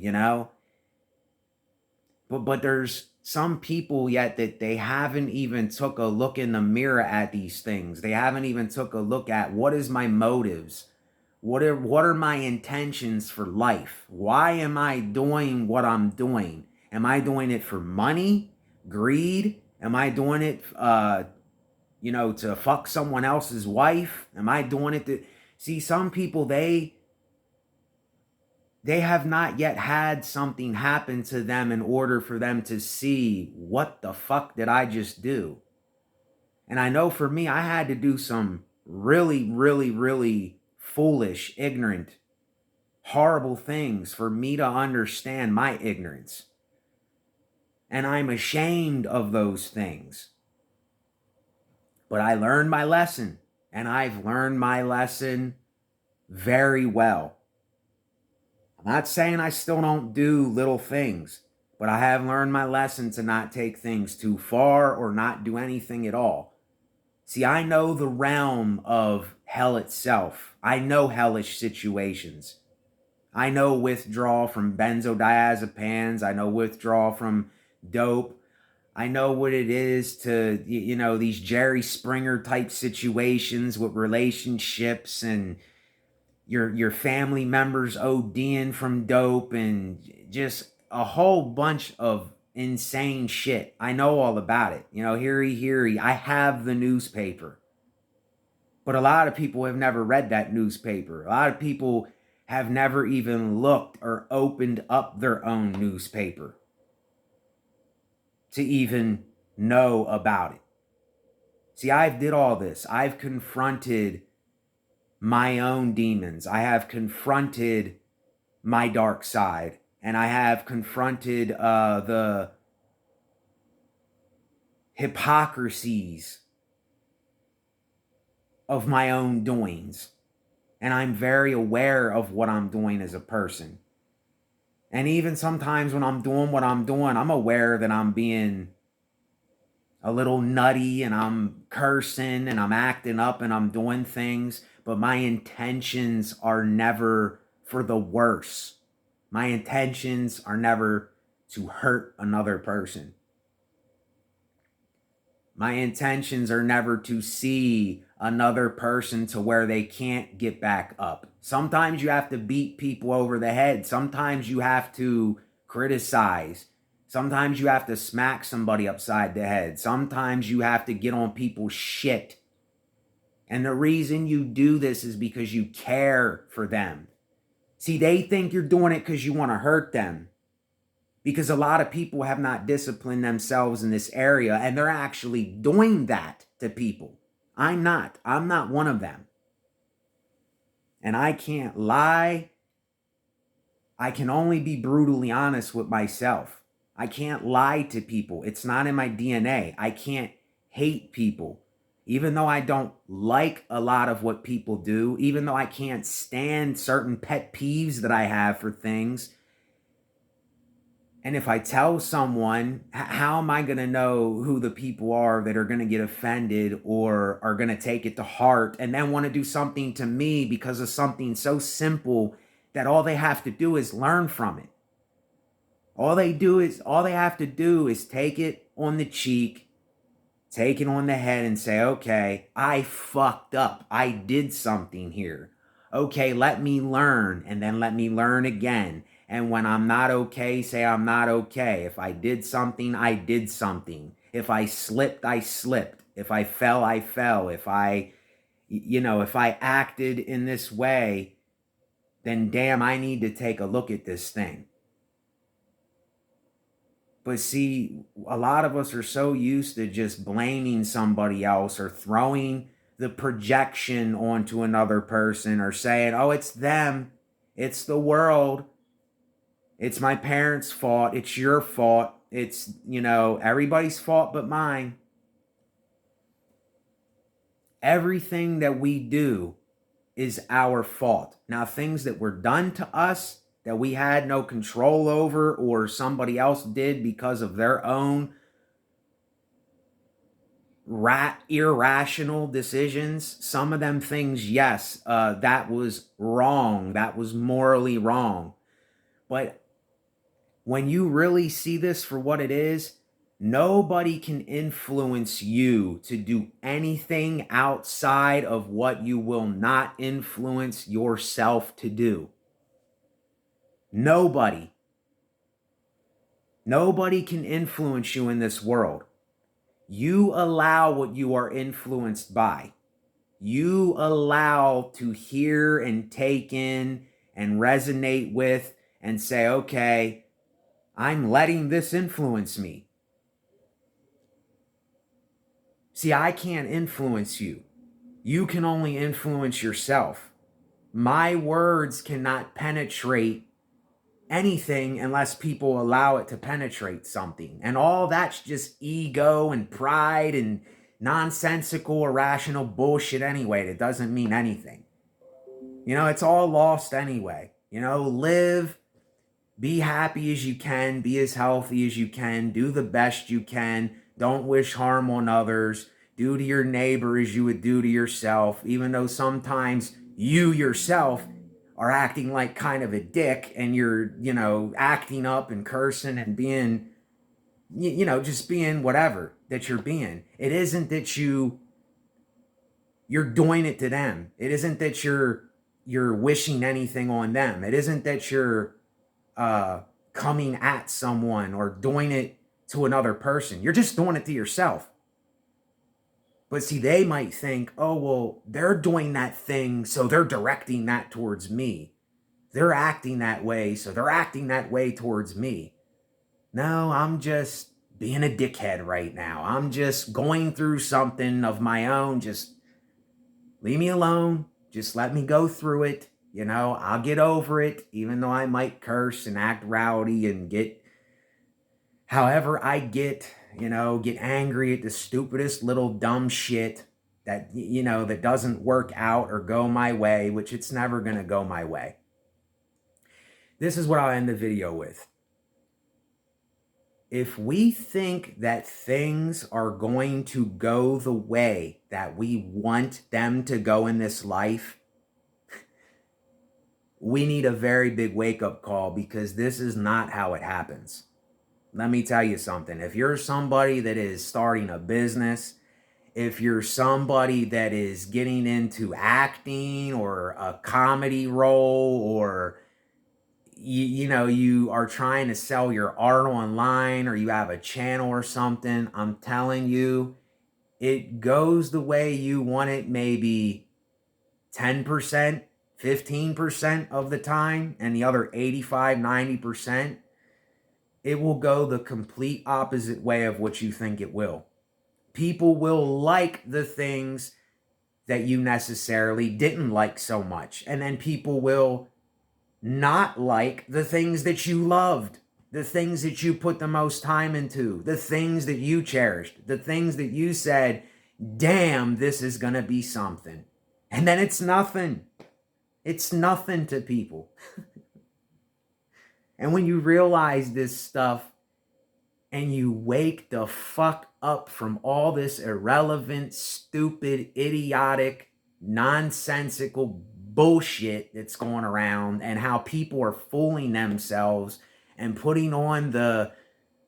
But there's some people yet that they haven't even took a look in the mirror at these things. They haven't even took a look at what is my motives? What are my intentions for life? Why am I doing what I'm doing? Am I doing it for money? Greed? Am I doing it to fuck someone else's wife? Am I doing it to see? Some people, they have not yet had something happen to them in order for them to see, what the fuck did I just do? And I know for me, I had to do some really, really, really foolish, ignorant, horrible things for me to understand my ignorance. And I'm ashamed of those things. But I learned my lesson, and I've learned my lesson very well. I'm not saying I still don't do little things, but I have learned my lesson to not take things too far or not do anything at all. See, I know the realm of hell itself. I know hellish situations. I know withdrawal from benzodiazepines. I know withdrawal from dope. I know what it is to, these Jerry Springer type situations with relationships and your family members ODing from dope and just a whole bunch of insane shit. I know all about it. Heary. I have the newspaper. But a lot of people have never read that newspaper. A lot of people have never even looked or opened up their own newspaper to even know about it. See, I've did all this. I've confronted my own demons. I have confronted my dark side, and I have confronted the hypocrisies of my own doings. And I'm very aware of what I'm doing as a person. And even sometimes when I'm doing what I'm doing, I'm aware that I'm being a little nutty and I'm cursing and I'm acting up and I'm doing things, but my intentions are never for the worse. My intentions are never to hurt another person. My intentions are never to see another person to where they can't get back up. Sometimes you have to beat people over the head. Sometimes you have to criticize. Sometimes you have to smack somebody upside the head. Sometimes you have to get on people's shit. And the reason you do this is because you care for them. See, they think you're doing it because you want to hurt them. Because a lot of people have not disciplined themselves in this area, and they're actually doing that to people. I'm not one of them. And I can't lie. I can only be brutally honest with myself. I can't lie to people. It's not in my DNA. I can't hate people. Even though I don't like a lot of what people do, even though I can't stand certain pet peeves that I have for things. And if I tell someone, how am I going to know who the people are that are going to get offended or are going to take it to heart and then want to do something to me because of something so simple that all they have to do is learn from it? All they have to do is take it on the cheek, take it on the head and say, okay, I fucked up. I did something here. Okay, let me learn, and then let me learn again. And when I'm not okay, say I'm not okay. If I did something, I did something. If I slipped, I slipped. If I fell, I fell. If I acted in this way, then damn, I need to take a look at this thing. But see, a lot of us are so used to just blaming somebody else or throwing the projection onto another person or saying, oh, it's them, it's the world, it's my parents' fault, it's your fault, it's, everybody's fault but mine. Everything that we do is our fault. Now, things that were done to us that we had no control over or somebody else did because of their own irrational decisions, some of them things, yes, that was wrong. That was morally wrong. But when you really see this for what it is, nobody can influence you to do anything outside of what you will not influence yourself to do. Nobody can influence you in this world. You allow what you are influenced by. You allow to hear and take in and resonate with and say, okay, I'm letting this influence me. See, I can't influence you. You can only influence yourself. My words cannot penetrate anything unless people allow it to penetrate something. And all that's just ego and pride and nonsensical, irrational bullshit anyway. That doesn't mean anything. It's all lost anyway. Live, be happy as you can, be as healthy as you can, do the best you can, don't wish harm on others, do to your neighbor as you would do to yourself, even though sometimes you yourself are acting like kind of a dick and you're, acting up and cursing and being, just being whatever that you're being. It isn't that you're doing it to them. It isn't that you're wishing anything on them. It isn't that you're coming at someone or doing it to another person. You're just doing it to yourself. But see, they might think, oh, well, they're doing that thing, so they're directing that towards me. They're acting that way, so they're acting that way towards me. No, I'm just being a dickhead right now. I'm just going through something of my own. Just leave me alone. Just let me go through it. You know, I'll get over it, even though I might curse and act rowdy and get however I get, get angry at the stupidest little dumb shit that, that doesn't work out or go my way, which it's never going to go my way. This is what I'll end the video with. If we think that things are going to go the way that we want them to go in this life, we need a very big wake-up call, because this is not how it happens. Let me tell you something. If you're somebody that is starting a business, if you're somebody that is getting into acting or a comedy role, or you are trying to sell your art online, or you have a channel or something, I'm telling you, it goes the way you want it maybe 10%, 15% of the time, and the other 85, 90%, it will go the complete opposite way of what you think it will. People will like the things that you necessarily didn't like so much. And then people will not like the things that you loved, the things that you put the most time into, the things that you cherished, the things that you said, damn, this is going to be something. And then it's nothing. It's nothing to people. And when you realize this stuff and you wake the fuck up from all this irrelevant, stupid, idiotic, nonsensical bullshit that's going around, and how people are fooling themselves and putting on the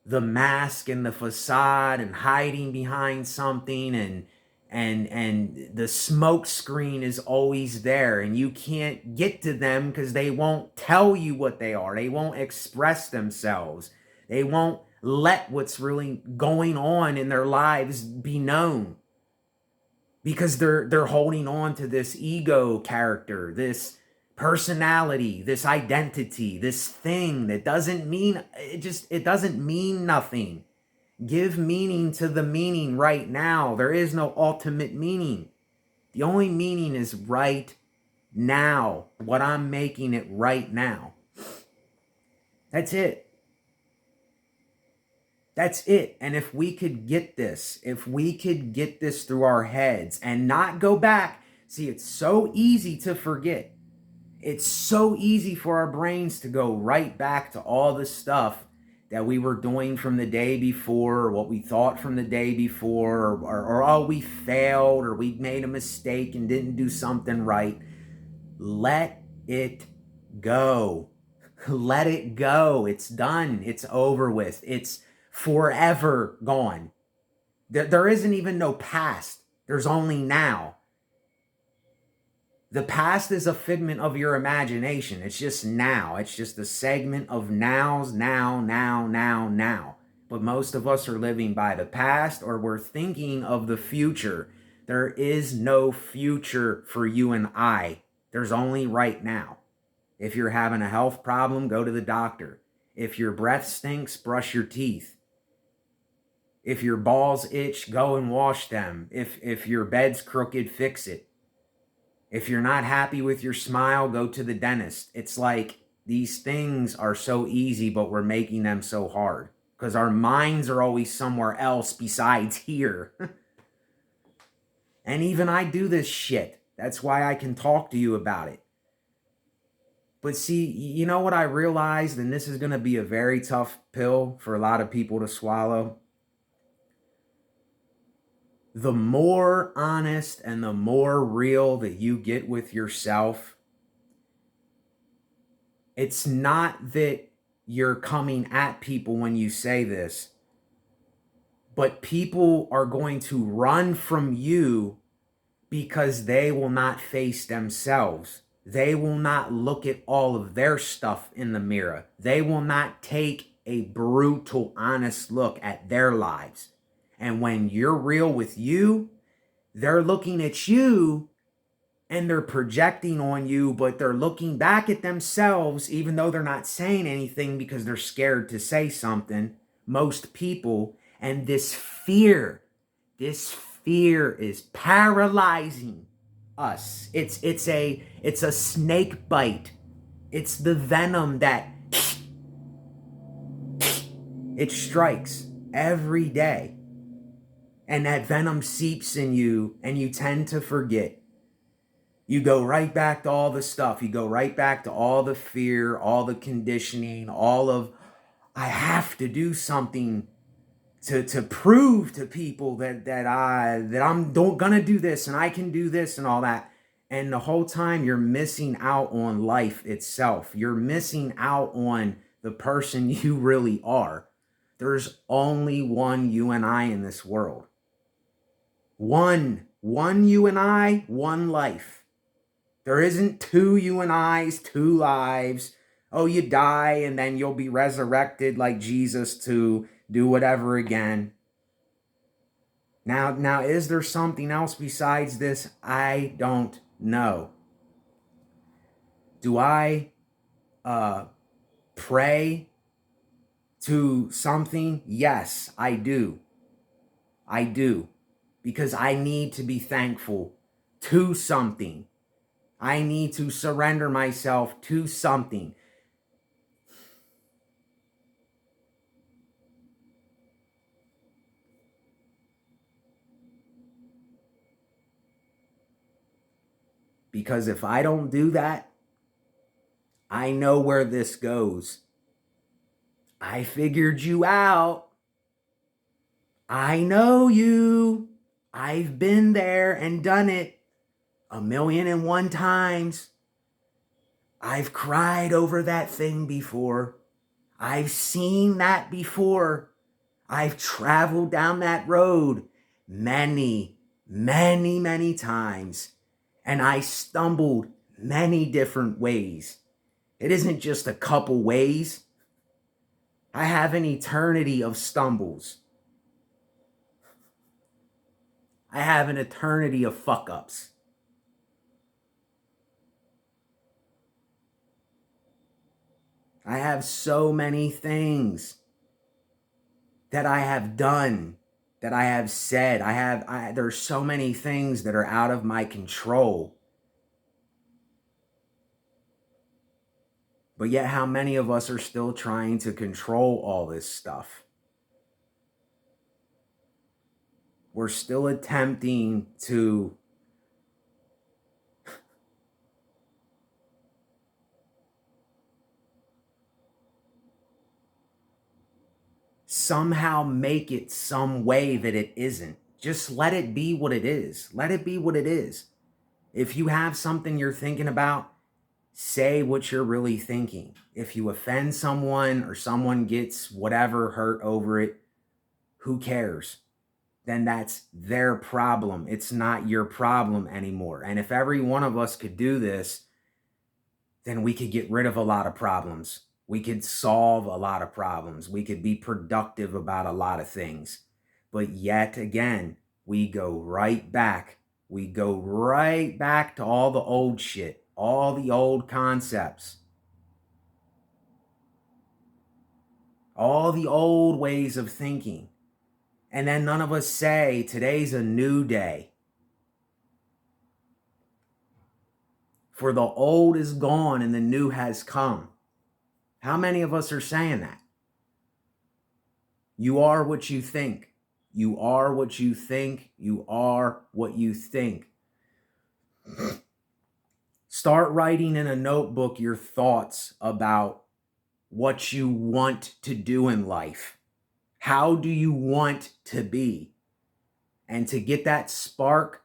mask and the facade and hiding behind something, and the smoke screen is always there, and you can't get to them because they won't tell you what they are. They won't express themselves. They won't let what's really going on in their lives be known, because they're holding on to this ego character, this personality, this identity, this thing that doesn't mean, it doesn't mean nothing. Give meaning to the meaning right now. There is no ultimate meaning. The only meaning is right now, what I'm making it right now. That's it. That's it. And if we could get this, through our heads and not go back, see, it's so easy to forget. It's so easy for our brains to go right back to all the stuff that we were doing from the day before, or what we thought from the day before, or oh, we failed, or we made a mistake and didn't do something right. Let it go. Let it go. It's done. It's over with. It's forever gone. There isn't even no past. There's only now. The past is a figment of your imagination. It's just now. It's just a segment of nows, now, now, now, now. But most of us are living by the past, or we're thinking of the future. There is no future for you and I. There's only right now. If you're having a health problem, go to the doctor. If your breath stinks, brush your teeth. If your balls itch, go and wash them. If your bed's crooked, fix it. If you're not happy with your smile, go to the dentist. It's like these things are so easy, but we're making them so hard because our minds are always somewhere else besides here. And even I do this shit. That's why I can talk to you about it. But see, you know what I realized, and this is going to be a very tough pill for a lot of people to swallow. The more honest and the more real that you get with yourself, it's not that you're coming at people when you say this, but people are going to run from you because they will not face themselves. They will not look at all of their stuff in the mirror. They will not take a brutal, honest look at their lives. And when you're real with you, they're looking at you and they're projecting on you, but they're looking back at themselves, even though they're not saying anything because they're scared to say something, most people. And this fear is paralyzing us. It's a snake bite. It's the venom that it strikes every day. And that venom seeps in you and you tend to forget. You go right back to all the stuff. You go right back to all the fear, all the conditioning, all of, I have to do something to prove to people that I'm gonna do this and I can do this and all that. And the whole time you're missing out on life itself. You're missing out on the person you really are. There's only one you and I in this world. One you and I, one life. There isn't two you and I's, two lives. Oh, you die and then you'll be resurrected like Jesus to do whatever again. Now, is there something else besides this? I don't know. Do I pray to something? Yes, I do. I do. Because I need to be thankful to something. I need to surrender myself to something. Because if I don't do that, I know where this goes. I figured you out. I know you. I've been there and done it 1,000,001 times. I've cried over that thing before. I've seen that before. I've traveled down that road many, many, many times. And I stumbled many different ways. It isn't just a couple ways. I have an eternity of stumbles. I have an eternity of fuck-ups. I have so many things that I have done, that I have said. There's so many things that are out of my control. But yet, how many of us are still trying to control all this stuff? We're still attempting to somehow make it some way that it isn't. Just let it be what it is. Let it be what it is. If you have something you're thinking about, say what you're really thinking. If you offend someone or someone gets whatever hurt over it, who cares? Then that's their problem. It's not your problem anymore. And if every one of us could do this, then we could get rid of a lot of problems. We could solve a lot of problems. We could be productive about a lot of things. But yet again, we go right back. We go right back to all the old shit, all the old concepts, all the old ways of thinking. And then none of us say, today's a new day. For the old is gone and the new has come. How many of us are saying that? You are what you think. You are what you think. You are what you think. Start writing in a notebook your thoughts about what you want to do in life. How do you want to be? And to get that spark,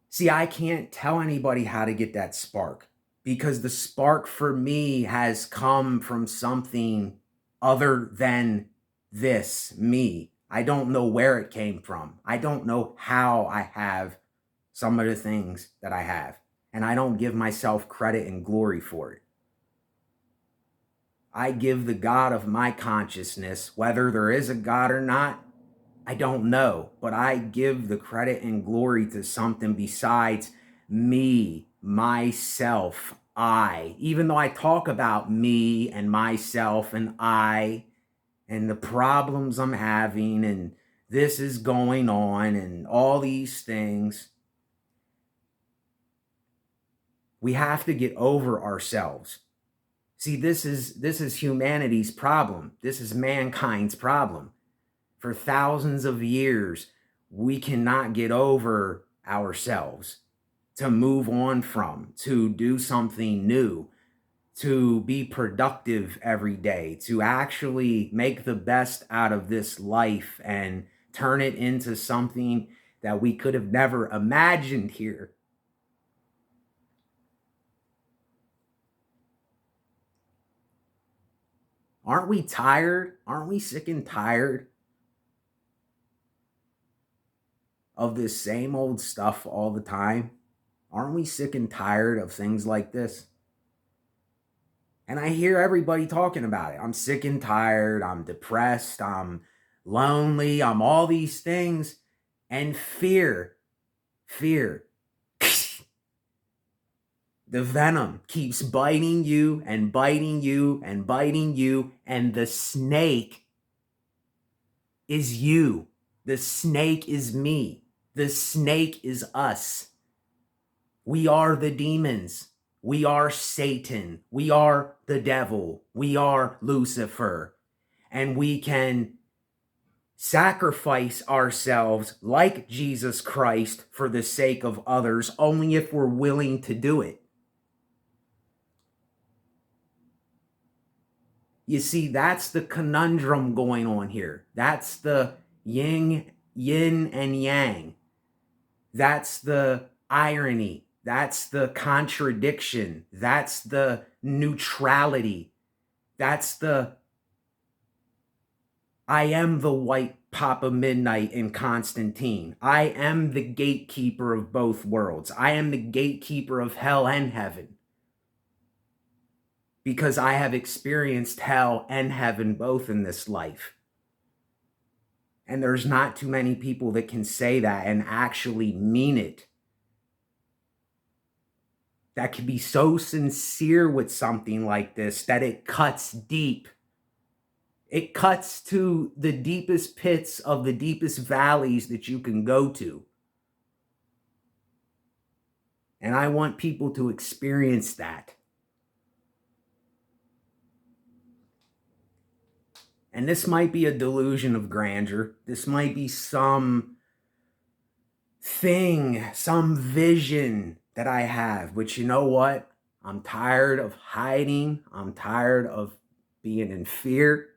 see, I can't tell anybody how to get that spark because the spark for me has come from something other than this, me. I don't know where it came from. I don't know how I have some of the things that I have. And I don't give myself credit and glory for it. I give the God of my consciousness, whether there is a God or not, I don't know, but I give the credit and glory to something besides me, myself, I. Even though I talk about me and myself and I and the problems I'm having and this is going on and all these things, We have to get over ourselves. See, this is humanity's problem. This is mankind's problem. For thousands of years, we cannot get over ourselves, to move on from, to do something new, to be productive every day, to actually make the best out of this life and turn it into something that we could have never imagined here. Aren't we tired? Aren't we sick and tired of this same old stuff all the time? Aren't we sick and tired of things like this? And I hear everybody talking about it. I'm sick and tired. I'm depressed. I'm lonely. I'm all these things. And fear. The venom keeps biting you and biting you and biting you. And the snake is you. The snake is me. The snake is us. We are the demons. We are Satan. We are the devil. We are Lucifer. And we can sacrifice ourselves like Jesus Christ for the sake of others only if we're willing to do it. You see, that's the conundrum going on here. That's the yin and yang. That's the irony. That's the contradiction. That's the neutrality. That's the I am the white Papa Midnight in Constantine. I am the gatekeeper of both worlds. I am the gatekeeper of hell and heaven. Because I have experienced hell and heaven both in this life. And there's not too many people that can say that and actually mean it. That can be so sincere with something like this that it cuts deep. It cuts to the deepest pits of the deepest valleys that you can go to. And I want people to experience that. And this might be a delusion of grandeur. This might be some thing, some vision that I have. But you know what? I'm tired of hiding. I'm tired of being in fear.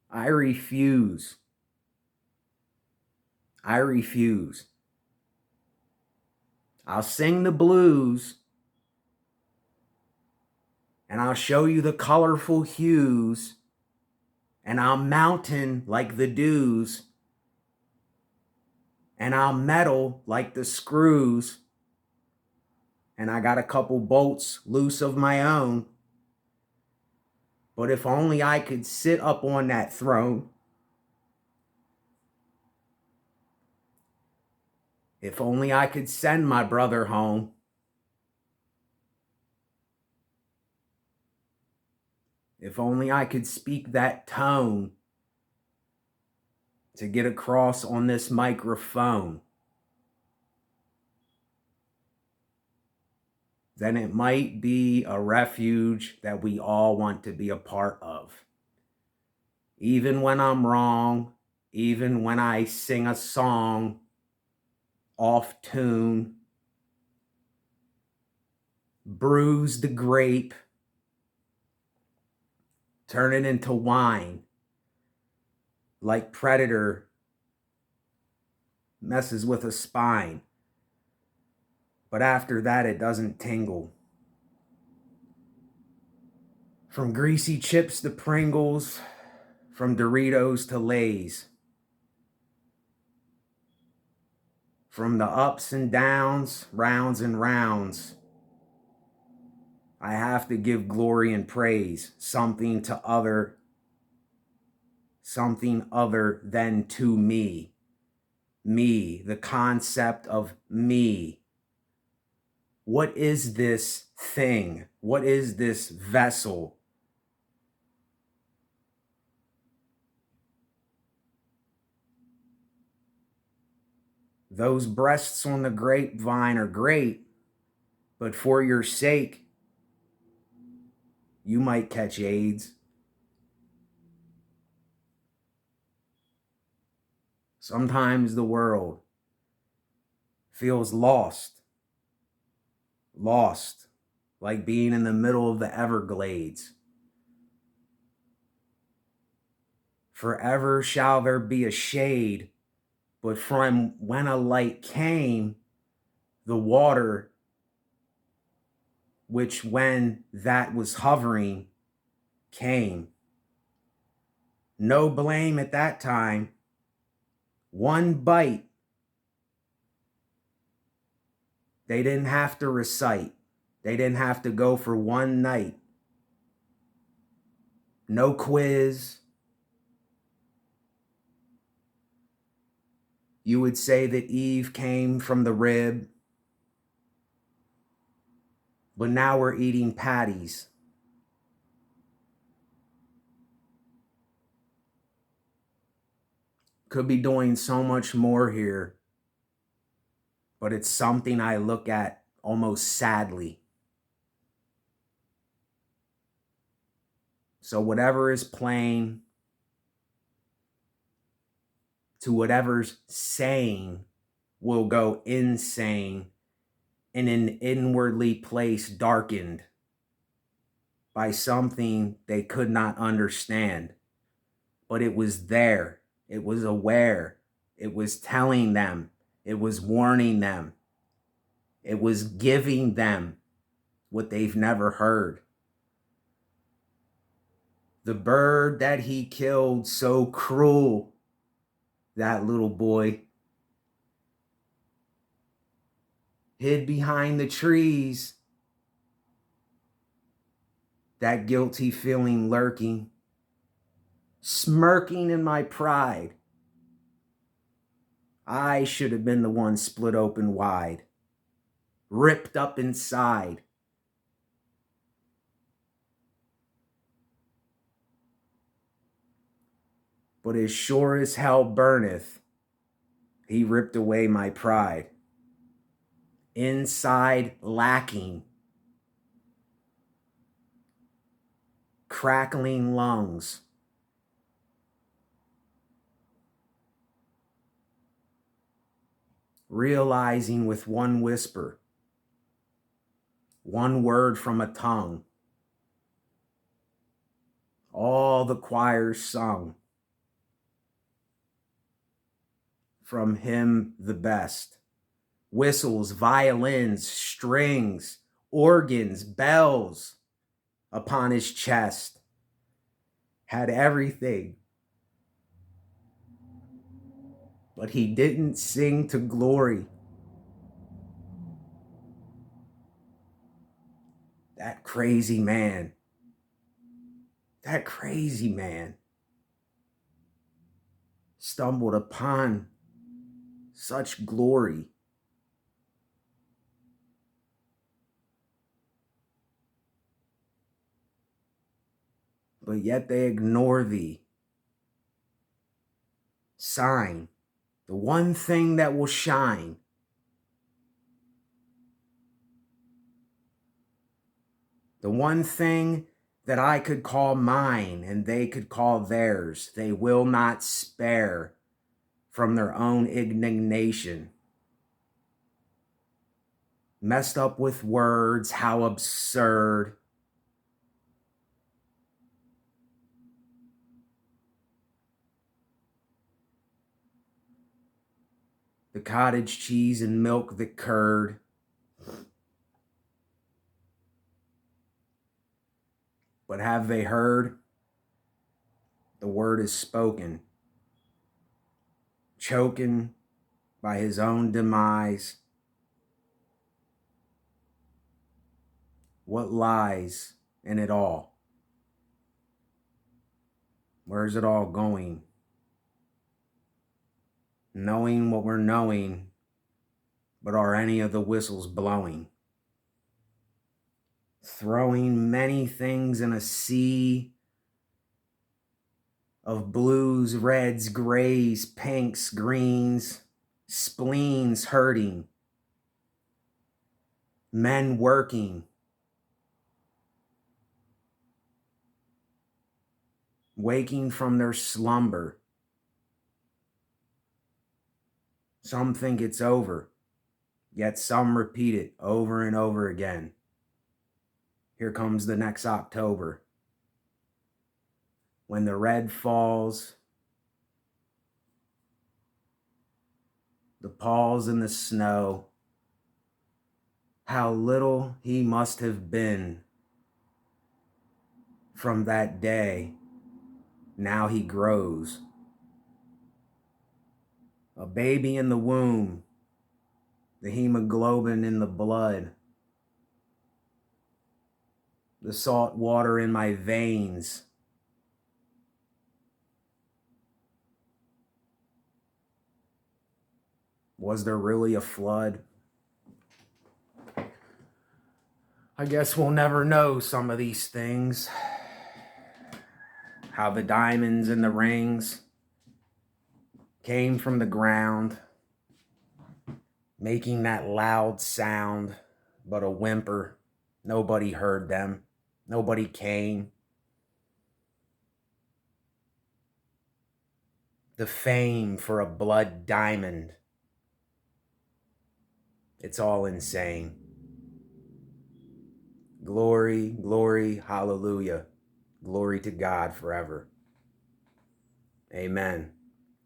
I refuse. I refuse. I'll sing the blues and I'll show you the colorful hues and I'll mountain like the dews and I'll metal like the screws and I got a couple bolts loose of my own. But if only I could sit up on that throne. If only I could send my brother home. If only I could speak that tone to get across on this microphone. Then it might be a refuge that we all want to be a part of. Even when I'm wrong, even when I sing a song off tune, bruise the grape, turn it into wine, like Predator messes with a spine. But after that, it doesn't tingle. From greasy chips to Pringles, from Doritos to Lay's. From the ups and downs, rounds and rounds, I have to give glory and praise, something other than to me. Me, the concept of me. What is this thing? What is this vessel? Those breasts on the grapevine are great, but for your sake, you might catch AIDS. Sometimes the world feels lost, like being in the middle of the Everglades. Forever shall there be a shade, but from when a light came, the water, which when that was hovering, came. No blame at that time. One bite. They didn't have to recite. They didn't have to go for one night. No quiz. You would say that Eve came from the rib, but now we're eating patties. Could be doing so much more here, but it's something I look at almost sadly. So whatever is playing, to whatever's saying, will go insane in an inwardly place darkened by something they could not understand. But it was there. It was aware. It was telling them. It was warning them. It was giving them what they've never heard. The bird that he killed so cruel, that little boy, hid behind the trees, that guilty feeling lurking, smirking in my pride. I should have been the one split open wide, ripped up inside. But as sure as hell burneth, he ripped away my pride. Inside lacking, crackling lungs, realizing with one whisper, one word from a tongue, all the choirs sung, from him the best. Whistles, violins, strings, organs, bells upon his chest, had everything. But he didn't sing to glory. That crazy man stumbled upon such glory. But yet they ignore the sign, the one thing that will shine. The one thing that I could call mine and they could call theirs. They will not spare from their own indignation. Messed up with words, how absurd. The cottage cheese and milk that curd. But have they heard? The word is spoken. Choking by his own demise. What lies in it all? Where's it all going? Knowing what we're knowing, but are any of the whistles blowing? Throwing many things in a sea of blues, reds, grays, pinks, greens, spleens hurting, men working, waking from their slumber. Some think it's over, yet some repeat it over and over again. Here comes the next October. When the red falls, the paws in the snow, how little he must have been from that day. Now he grows. A baby in the womb, the hemoglobin in the blood, the salt water in my veins. Was there really a flood? I guess we'll never know some of these things. How the diamonds and the rings came from the ground, making that loud sound, but a whimper. Nobody heard them. Nobody came. The fame for a blood diamond. It's all insane. Glory, glory, hallelujah. Glory to God forever. Amen.